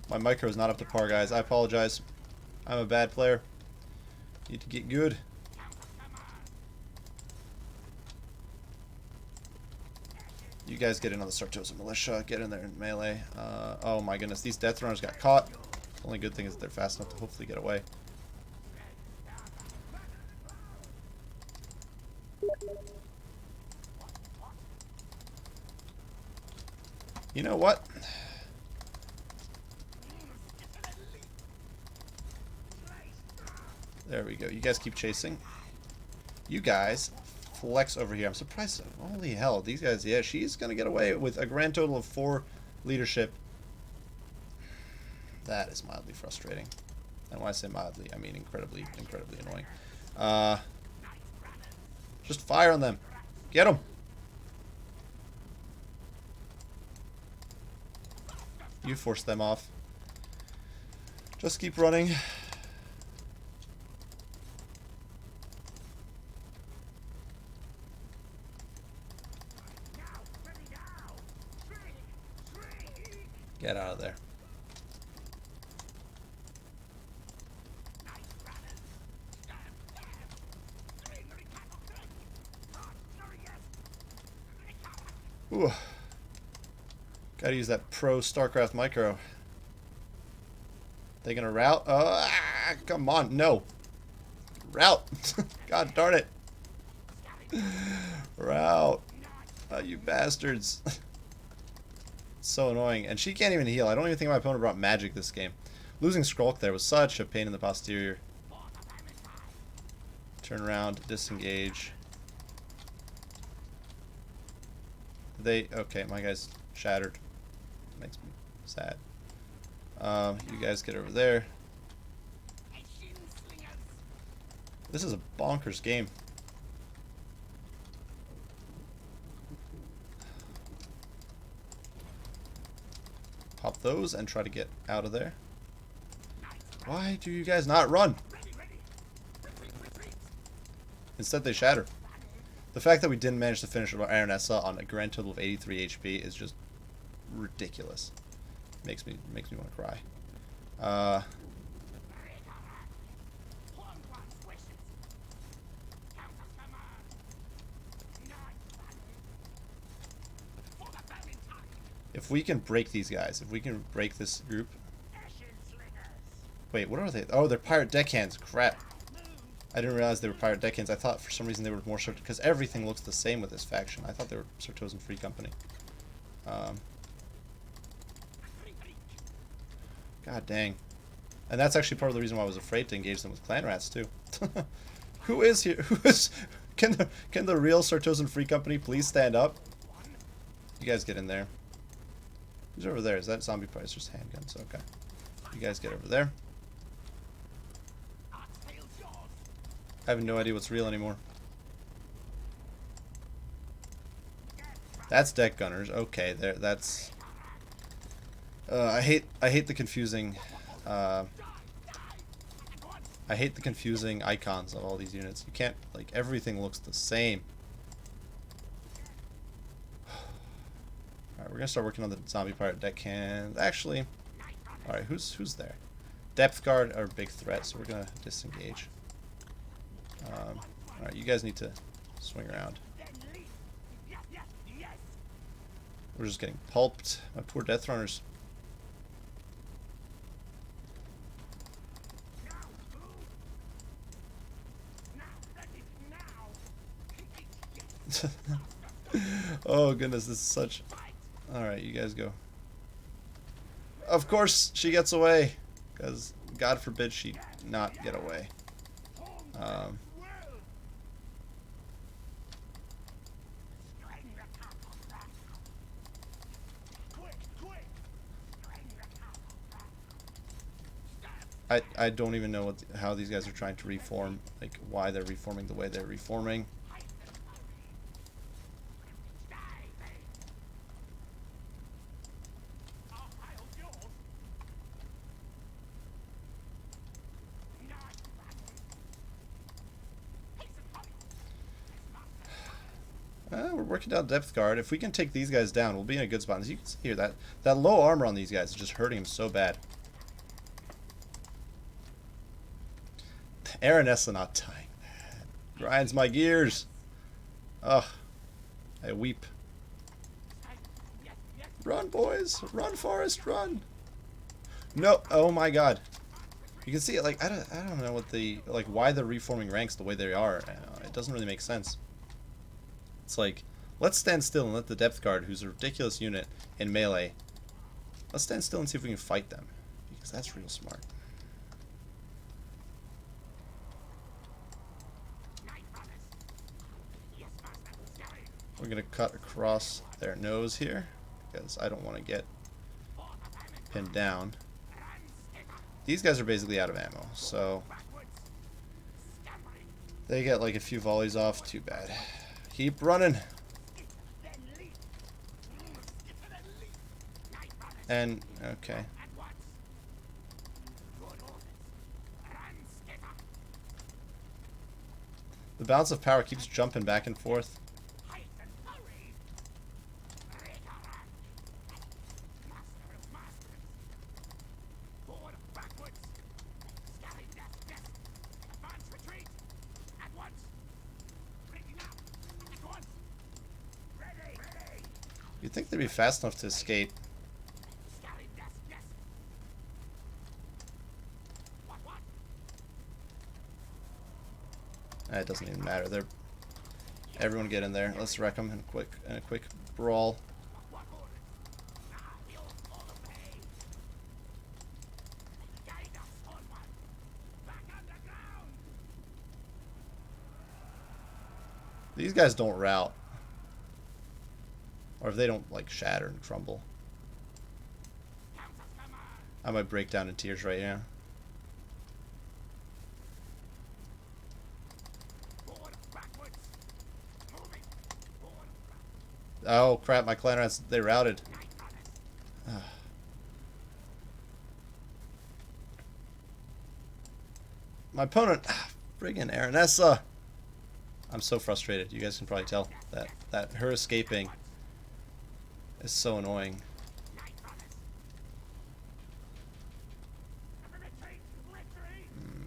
My micro is not up to par, guys. I apologize. I'm a bad player. Need to get good. You guys get in on the Sartosa Militia. Get in there in melee. Oh my goodness, these Death Runners got caught. The only good thing is that they're fast enough to hopefully get away. You know what? There we go. You guys keep chasing. You guys flex over here. I'm surprised. Holy hell. These guys, yeah, she's going to get away with a grand total of 4 leadership. That is mildly frustrating. And when I say mildly, I mean incredibly, incredibly annoying. Just fire on them. Get them. You force them off. Just keep running. Get out of there. Ooh. Gotta use that pro StarCraft micro. They gonna route? Come on, no. Route. God darn it. Route. You bastards. So annoying. And she can't even heal. I don't even think my opponent brought magic this game. Losing Skrulk there was such a pain in the posterior. Turn around, disengage. Okay, my guy's shattered. Makes me sad. You guys get over there. This is a bonkers game. Pop those and try to get out of there. Why do you guys not run? Instead they shatter. The fact that we didn't manage to finish our Aranessa on a grand total of 83 HP is just ridiculous. Makes me want to cry. If we can break these guys, if we can break this group. Wait, what are they? Oh, they're pirate deckhands. Crap. I didn't realize they were pirate deckhands. I thought for some reason they were more Sartosan, because everything looks the same with this faction. I thought they were Sartosan Free Company. God dang. And that's actually part of the reason why I was afraid to engage them with clan rats too. Who is here? Who is? Can the real Sartosan Free Company please stand up? You guys get in there. Who's over there? Is that zombie pirate? It's just handguns. Okay. You guys get over there. I have no idea what's real anymore. That's deck gunners. Okay, there. That's. I hate the confusing. I hate the confusing icons of all these units. You can't, like, everything looks the same. Alright, we're gonna start working on the zombie pirate deckhand. Actually, alright, who's there? Depth guard are a big threat, so we're gonna disengage. Alright, you guys need to swing around. We're just getting pulped. My poor death runners. Oh goodness, this is such. Alright, you guys go. Of course she gets away, because God forbid she not get away. I don't even know how these guys are trying to reform, like why they're reforming the way they're reforming. We're working down depth guard. If we can take these guys down, we'll be in a good spot. As you can see here, that low armor on these guys is just hurting them so bad. Aranessa not dying. Grinds my gears. Ugh. I weep. Run, boys. Run, Forrest, run. No. Oh my god. You can see it, like, I don't know what the, like, why they're reforming ranks the way they are. It doesn't really make sense. It's like, let's stand still and let the depth guard, who's a ridiculous unit in melee, let's stand still and see if we can fight them. Because that's real smart. We're going to cut across their nose here, because I don't want to get pinned down. These guys are basically out of ammo, so they get like a few volleys off. Too bad. Keep running. And, okay. The balance of power keeps jumping back and forth. You'd think they'd be fast enough to escape. It doesn't even matter. Everyone get in there. Let's wreck them in a quick brawl. These guys don't rout. Or if they don't, like, shatter and crumble. I might break down in tears right now. Oh, crap, my clan rats, they routed. My opponent, friggin' Aranessa. I'm so frustrated. You guys can probably tell that her escaping is so annoying.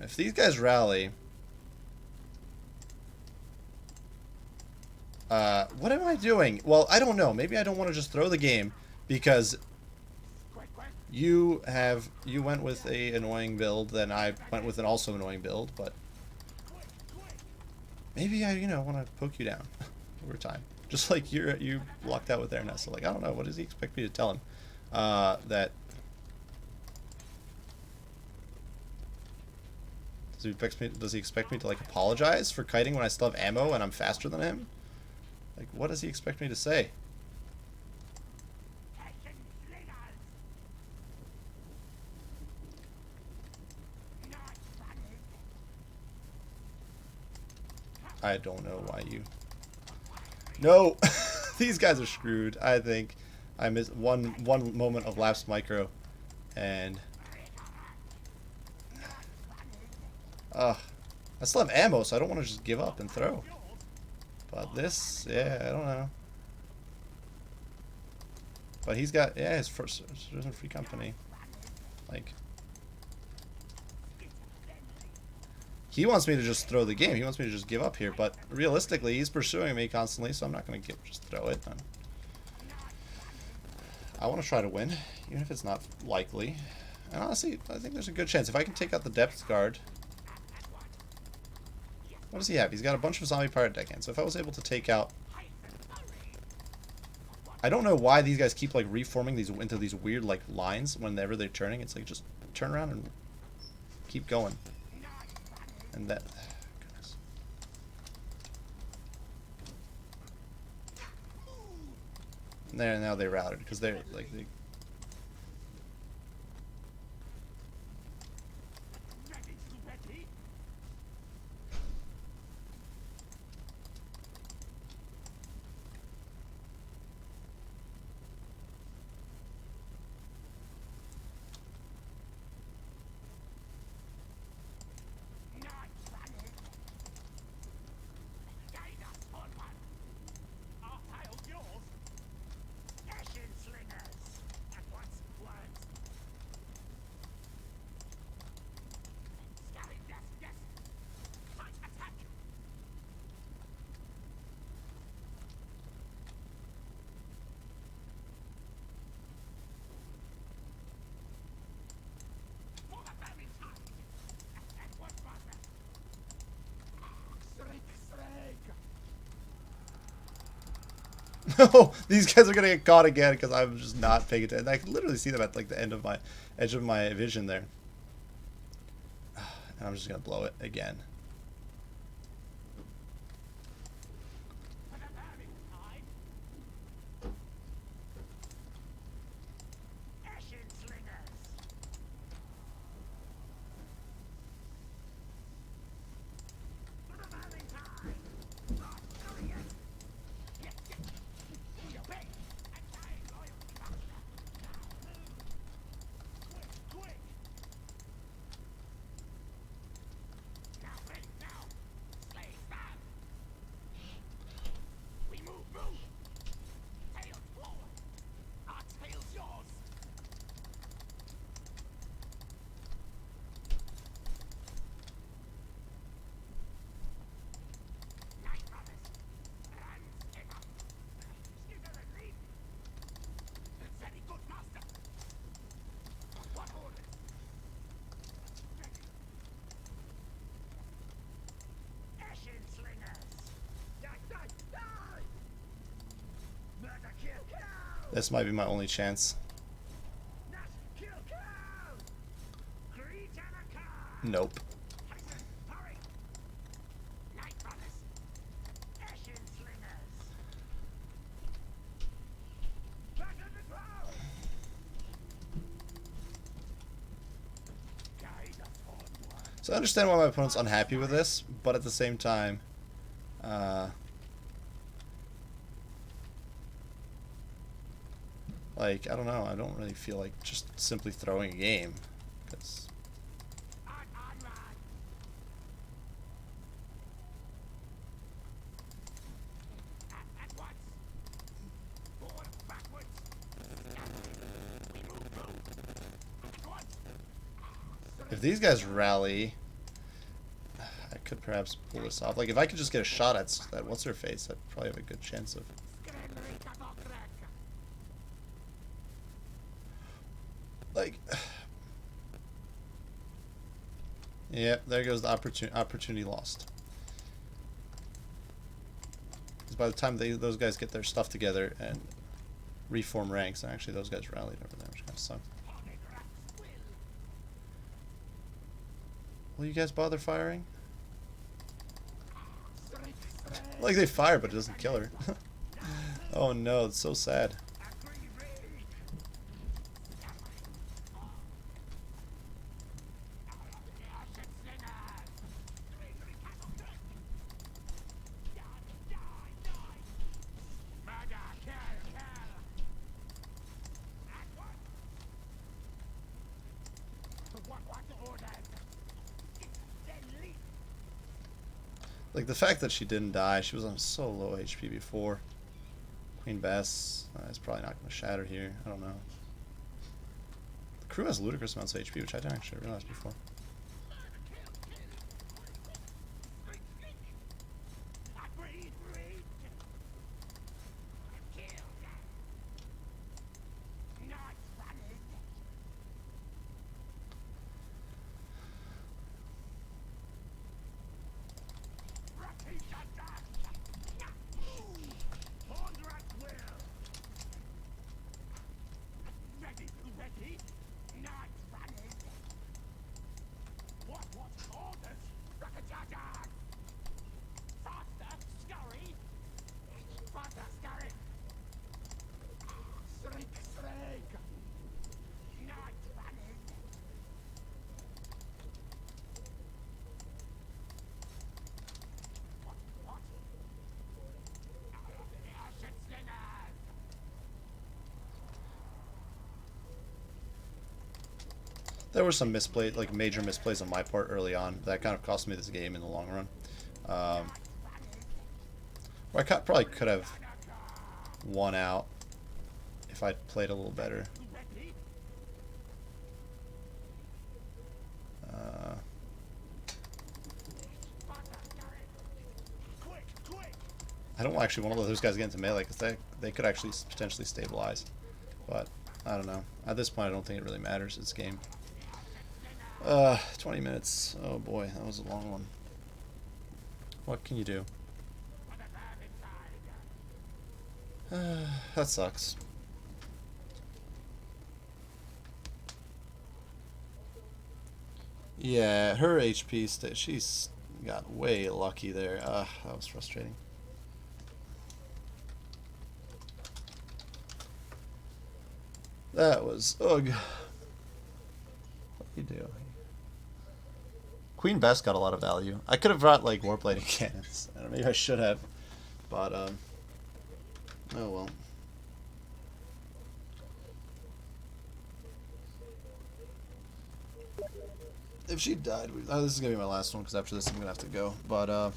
If these guys rally... what am I doing? Well, I don't know. Maybe I don't want to just throw the game because you went with a annoying build, then I went with an also annoying build, but maybe I, want to poke you down over time. Just like you locked out with Aranessa. Like, I don't know. What does he expect me to tell him? That... Does he expect me to, like, apologize for kiting when I still have ammo and I'm faster than him? Like, what does he expect me to say? I don't know why you... No! These guys are screwed, I think. I missed one moment of lapsed micro. And... I still have ammo, so I don't want to just give up and throw. But this, yeah, I don't know. But he's got, yeah, his first free company. Like, he wants me to just throw the game. He wants me to just give up here. But realistically, he's pursuing me constantly, so I'm not going to just throw it. I want to try to win, even if it's not likely. And honestly, I think there's a good chance. If I can take out the depth guard... What does he have? He's got a bunch of zombie pirate deckhands. So if I was able to take out... I don't know why these guys keep, like, reforming these into these weird, like, lines whenever they're turning. It's like, just turn around and keep going. And that... Goodness. And there, now they routed, because they're, like... No, these guys are gonna get caught again because I'm just not paying attention. I can literally see them at like the end of my edge of my vision there, and I'm just gonna blow it again. This might be my only chance. Nope. So I understand why my opponent's unhappy with this, but at the same time, like, I don't know, I don't really feel like just simply throwing a game, because if these guys rally, I could perhaps pull this off. Like, if I could just get a shot at that what's-her-face, I'd probably have a good chance of... Like... Yep, there goes the opportunity lost. Because by the time those guys get their stuff together and reform ranks, and actually those guys rallied over there, which kind of sucks. Will you guys bother firing? Like, they fire, but it doesn't kill her. Oh no, it's so sad. Like, the fact that she didn't die, she was on so low HP before. Queen Bess is probably not going to shatter here. I don't know. The crew has ludicrous amounts of HP, which I didn't actually realize before. There were some misplays, like major misplays on my part early on that kind of cost me this game in the long run. Where I probably could have won out if I'd played a little better. I don't actually want to let those guys get into melee because they could actually potentially stabilize. But I don't know. At this point, I don't think it really matters. It's game. 20 minutes. Oh boy, that was a long one. What can you do? That sucks. Yeah, her HP she's got way lucky there. That was frustrating. That was ugh. What do you do? Queen Bess got a lot of value. I could have brought like warplating cannons. I don't know, maybe I should have, but oh well. If she died, this is gonna be my last one because after this I'm gonna have to go. But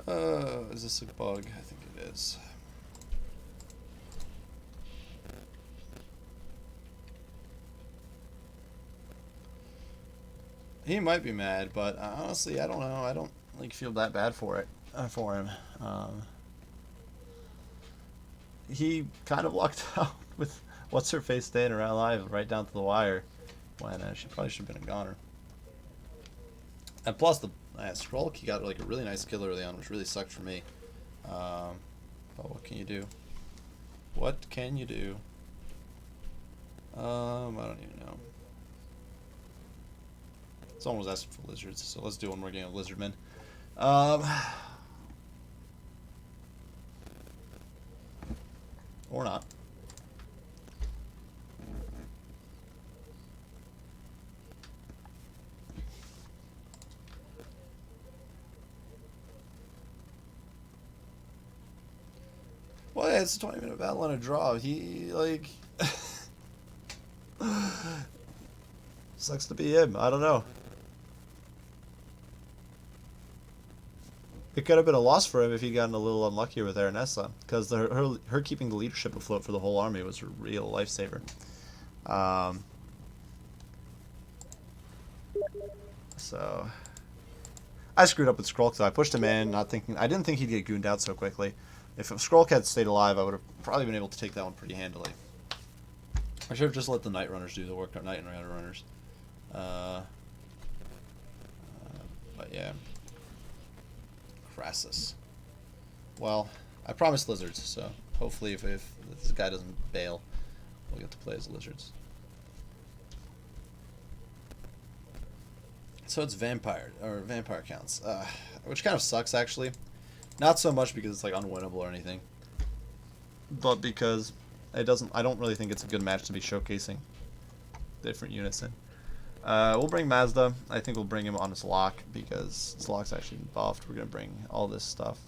Is this a bug? I think it is. He might be mad, but honestly, I don't know. I don't like feel that bad for it for him. He kind of lucked out with what's her face staying around live right down to the wire when she probably should have been a goner. And plus the Skrull, he got like a really nice kill early on, which really sucked for me. But what can you do? What can you do? I don't even know. Someone was asking for lizards, so let's do one more game of Lizardmen. Or not. Well, yeah, it's a 20-minute battle and a draw. He, like... sucks to be him. I don't know. It could have been a loss for him if he'd gotten a little unlucky with Aranessa, because her keeping the leadership afloat for the whole army was a real lifesaver. So I screwed up with Skrull because I pushed him in, not thinking. I didn't think he'd get gooned out so quickly. If Skrull had stayed alive, I would have probably been able to take that one pretty handily. I should have just let the Night Runners do the work. Night and Rider Runners. But yeah. Crassus. Well, I promised lizards, so hopefully if this guy doesn't bail, we'll get to play as lizards. So it's vampire counts, which kind of sucks actually. Not so much because it's like unwinnable or anything, but because it doesn't. I don't really think it's a good match to be showcasing different units in. We'll bring Mazda. I think we'll bring him on his lock because his lock's actually buffed. We're gonna bring all this stuff.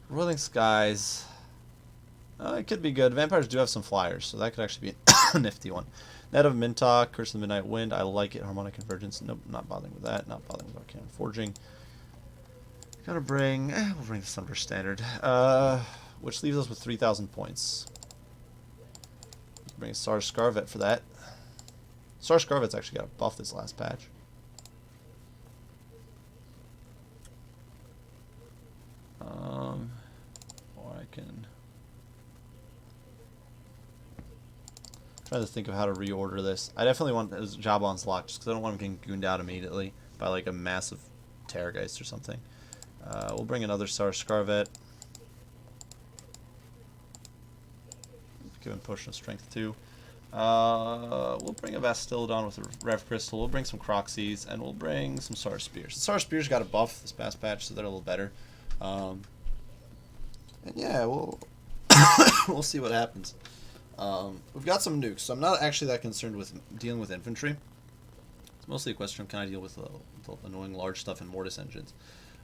Rolling Skies. It could be good. Vampires do have some flyers, so that could actually be a nifty one. Net of Mintok, Curse of the Midnight Wind. I like it. Harmonic Convergence. Nope, not bothering with that. Not bothering with Arcane Forging. Gotta bring. We'll bring the Thunder Standard. Which leaves us with 3,000 points. Bring Star Scarvet for that. Star Scarvet's actually got a buff this last patch. Or I can try to think of how to reorder this. I definitely want Jabon's lock just because I don't want him getting gooned out immediately by like a massive Terrorgeist or something. We'll bring another Star Scarvet. Give him potion of strength too. We'll bring a Bastildon with a Rev Crystal. We'll bring some Croxies, and we'll bring some Star Spears. The Star Spears got a buff this past patch, so they're a little better. And yeah, we'll we'll see what happens. We've got some nukes, so I'm not actually that concerned with dealing with infantry. It's mostly a question of can I deal with the annoying large stuff in Mortis Engines.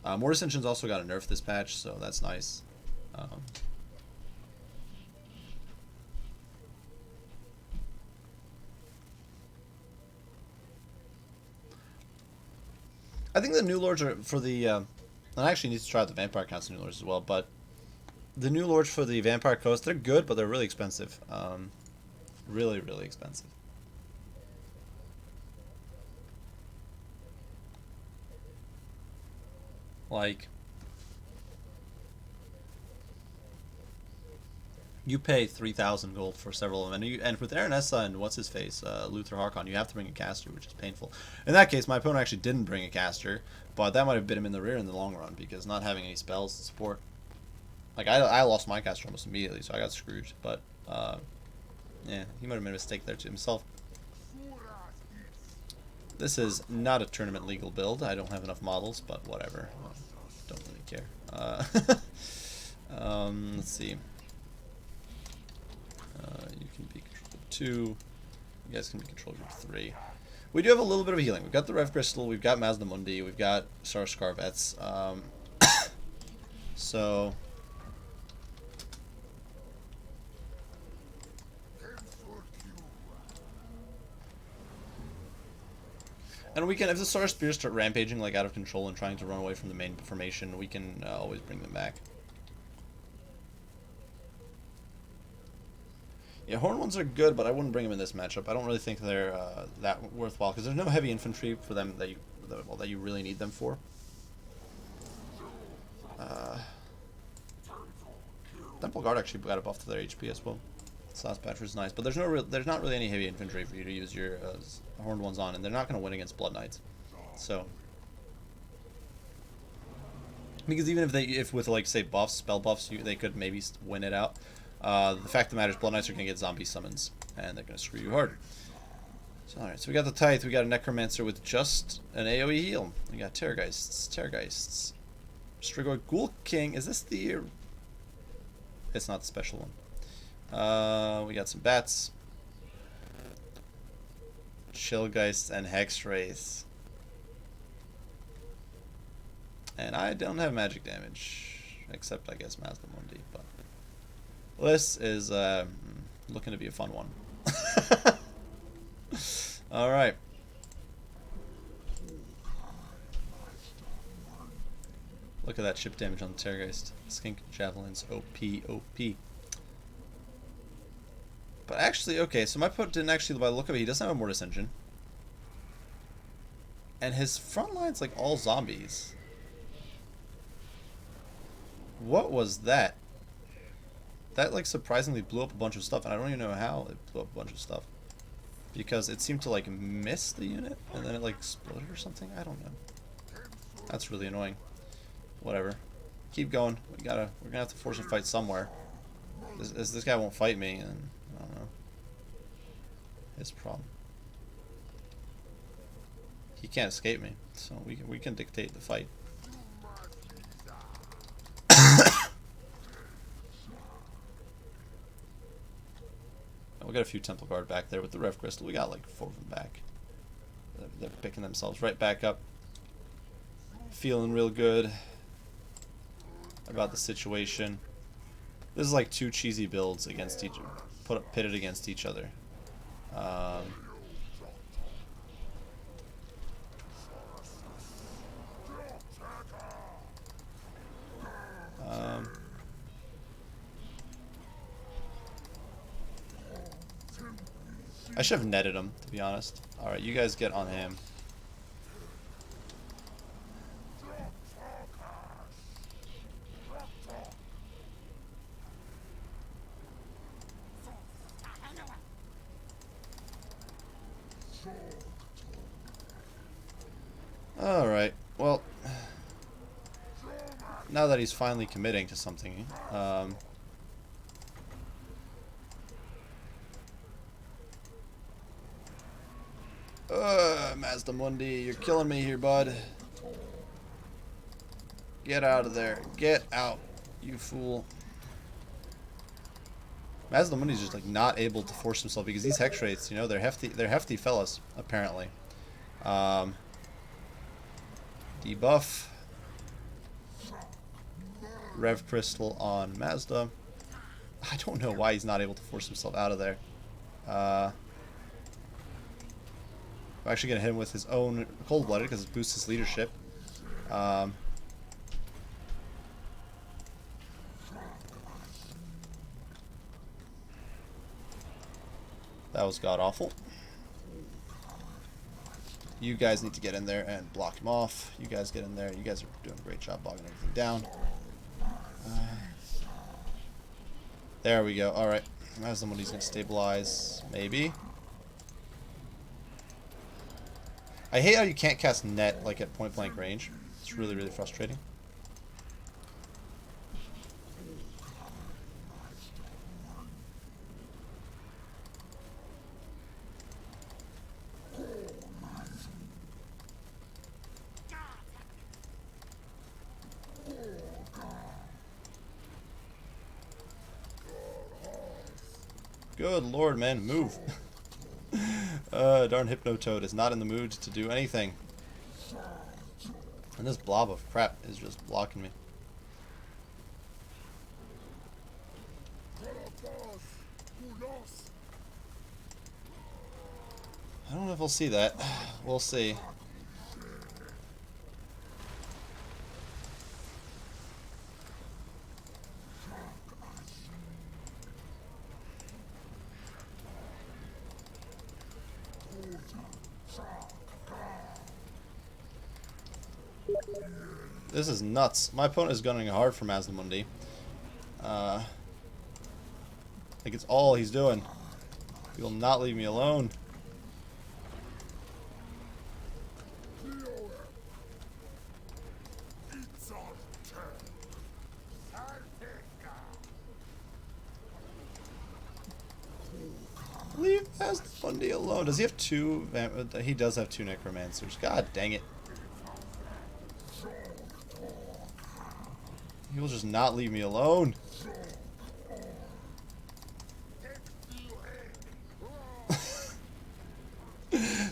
Mortis Engines also got a nerf this patch, so that's nice. I think the new lords are for the. I actually need to try out the vampire counts new lords as well, but the new lords for the Vampire Coast, they're good, but they're really expensive. Really, really expensive. Like, you pay 3,000 gold for several of them, and with Aranessa and what's his face, Luther Harkon, you have to bring a caster, which is painful. In that case, my opponent actually didn't bring a caster, but that might have bit him in the rear in the long run because not having any spells to support. Like I lost my caster almost immediately, so I got screwed. But yeah, he might have made a mistake there to himself. This is not a tournament legal build. I don't have enough models, but whatever. Don't really care. Let's see. You can be control group 2. You guys can be control group 3. We do have a little bit of healing. We've got the Rev Crystal. We've got Mazda Mundi. We've got Star Scarvets. So And we can, if the Star Spears start rampaging like out of control and trying to run away from the main formation, we can always bring them back. Yeah, Horned ones are good, but I wouldn't bring them in this matchup. I don't really think they're that worthwhile because there's no heavy infantry for them that you really need them for. Temple Guard actually got a buff to their HP as well. Slash Patcher is nice, but there's not really any heavy infantry for you to use your Horned ones on, and they're not going to win against Blood Knights. So, because even if with like say buffs, spell buffs, they could maybe win it out. The fact of the matter is, Blood Knights are going to get zombie summons, and they're going to screw you hard. So, alright, so we got the Tithe, we got a Necromancer with just an AoE heal. We got Terrorgeists. Strigoi Ghoul King, is this the... It's not the special one. We got some Bats. Chillgeists and Hexwraiths. And I don't have magic damage, except I guess Mazda Mundi, but... This is looking to be a fun one. Alright. Look at that chip damage on the Terrorgeist. Skink Javelins, OP. But actually, okay, so my put didn't actually, by the look of it, he doesn't have a Mortis Engine. And his front line's like all zombies. What was that? That like surprisingly blew up a bunch of stuff, and I don't even know how it blew up a bunch of stuff. Because it seemed to like miss the unit, and then it like exploded or something? I don't know. That's really annoying. Whatever. Keep going. We're gonna have to force a fight somewhere. This guy won't fight me, and I don't know. His problem. He can't escape me, so we can dictate the fight. We got a few Temple Guard back there with the Rev Crystal. We got like 4 of them back. They're picking themselves right back up. Feeling real good about the situation. This is like 2 cheesy builds against each, pitted against each other. I should have netted him, to be honest. Alright, you guys get on him. Alright, well, now that he's finally committing to something, Mazda Mundi, you're killing me here, bud. Get out of there. Get out, you fool. Mazda Mundi's just like not able to force himself because these Hexwraiths, you know, they're hefty fellas, apparently. Debuff. Rev Crystal on Mazda. I don't know why he's not able to force himself out of there. I'm actually going to hit him with his own Cold-Blooded because it boosts his leadership. That was god-awful. You guys need to get in there and block him off. You guys get in there. You guys are doing a great job bogging everything down. There we go. Alright. As somebody's going to stabilize. Maybe. I hate how you can't cast net like at point blank range. It's really, really frustrating. Good lord, man, move. Darn Hypnotoad is not in the mood to do anything. And this blob of crap is just blocking me. I don't know if we'll see that. We'll see. This is nuts. My opponent is gunning hard for Mazdamundi. Like it's all he's doing. He will not leave me alone. Leave Mazdamundi alone. Does he have two? He does have two necromancers. God dang it. He will just not leave me alone.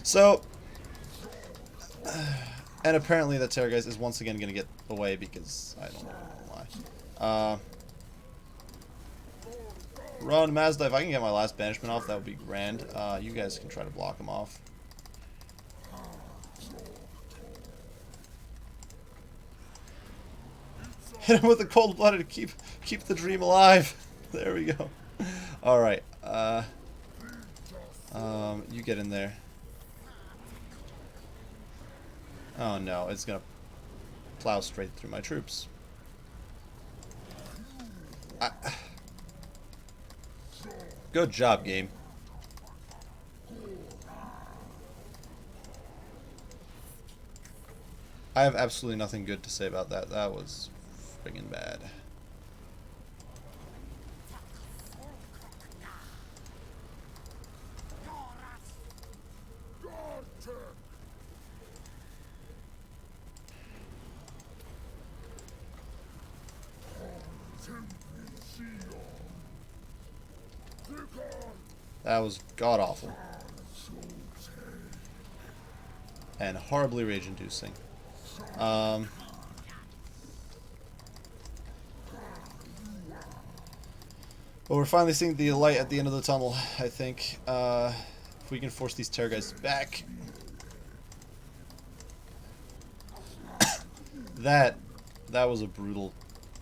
So, and apparently that Terrorgeist is once again going to get away because I don't know why. Run, Mazda. If I can get my last banishment off, that would be grand. You guys can try to block him off. Hit him with the cold-blooded to keep the dream alive. There we go. All right. You get in there. Oh no, it's gonna plow straight through my troops. Good job, game. I have absolutely nothing good to say about that. That was friggin' bad. That was god-awful. And horribly rage-inducing. But we're finally seeing the light at the end of the tunnel, I think. If we can force these terror guys back. That was a brutal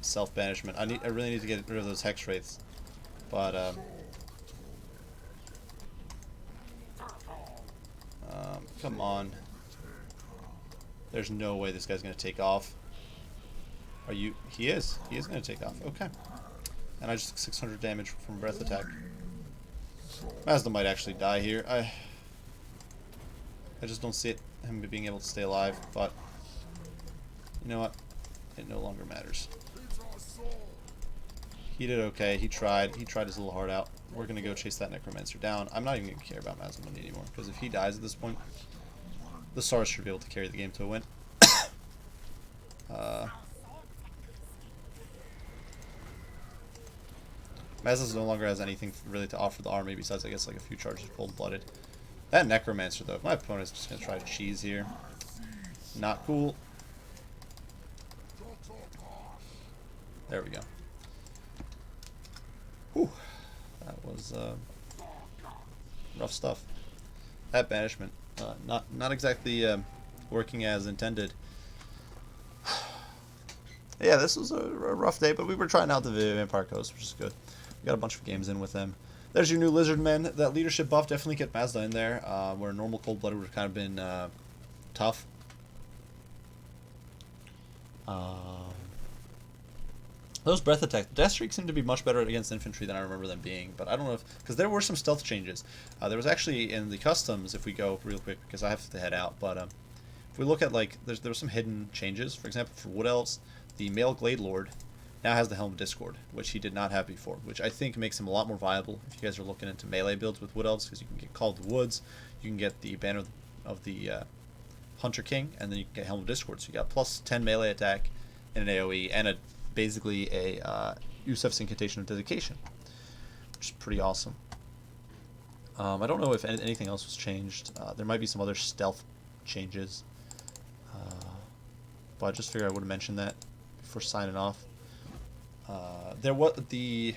self-banishment. I really need to get rid of those hex wraiths. But come on. There's no way this guy's gonna take off. Are you? He is. He is gonna take off. Okay. And I just took 600 damage from breath attack. Mazda might actually die here. I just don't see him being able to stay alive. But you know what? It no longer matters. He did okay. He tried. He tried his little heart out. We're gonna go chase that necromancer down. I'm not even gonna care about Mazdamundi anymore because if he dies at this point, the SARS should be able to carry the game to a win. Mazda no longer has anything really to offer the army besides, I guess, like a few charges of cold-blooded. That necromancer, though, if my opponent's just gonna try to cheese here, not cool. There we go. Whew. That was rough stuff. That banishment, not exactly working as intended. Yeah, this was a rough day, but we were trying out the Vampire Coast, which is good. We got a bunch of games in with them. There's your new Lizardmen. That leadership buff, definitely get Mazda in there, where normal cold-blooded would have kind of been tough. Those breath attacks, Death Streak seemed to be much better against infantry than I remember them being, but I don't know if, because there were some stealth changes. There was actually in the customs, if we go real quick, because I have to head out, but if we look at, like, there were some hidden changes. For example, for Wood Elves, the male Glade Lord now has the Helm of Discord, which he did not have before, which I think makes him a lot more viable if you guys are looking into melee builds with Wood Elves, because you can get Call of the Woods, you can get the Banner of the Hunter King, and then you can get Helm of Discord, so you got plus 10 melee attack in an AoE, and basically a Yusef's Incantation of Dedication, which is pretty awesome. I don't know if anything else was changed. There might be some other stealth changes, but I just figured I would have mentioned that before signing off. There was the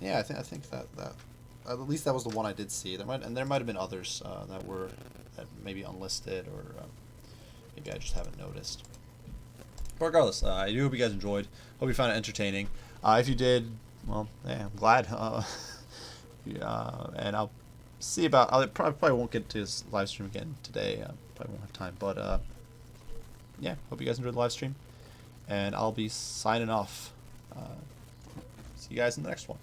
I think that at least that was the one I did see. There might have been others that maybe unlisted or maybe I just haven't noticed. But regardless, I do hope you guys enjoyed. Hope you found it entertaining. If you did, well, yeah, I'm glad. And I'll see about. I probably won't get to this live stream again today. Probably won't have time. But yeah, hope you guys enjoyed the live stream, and I'll be signing off. See you guys in the next one.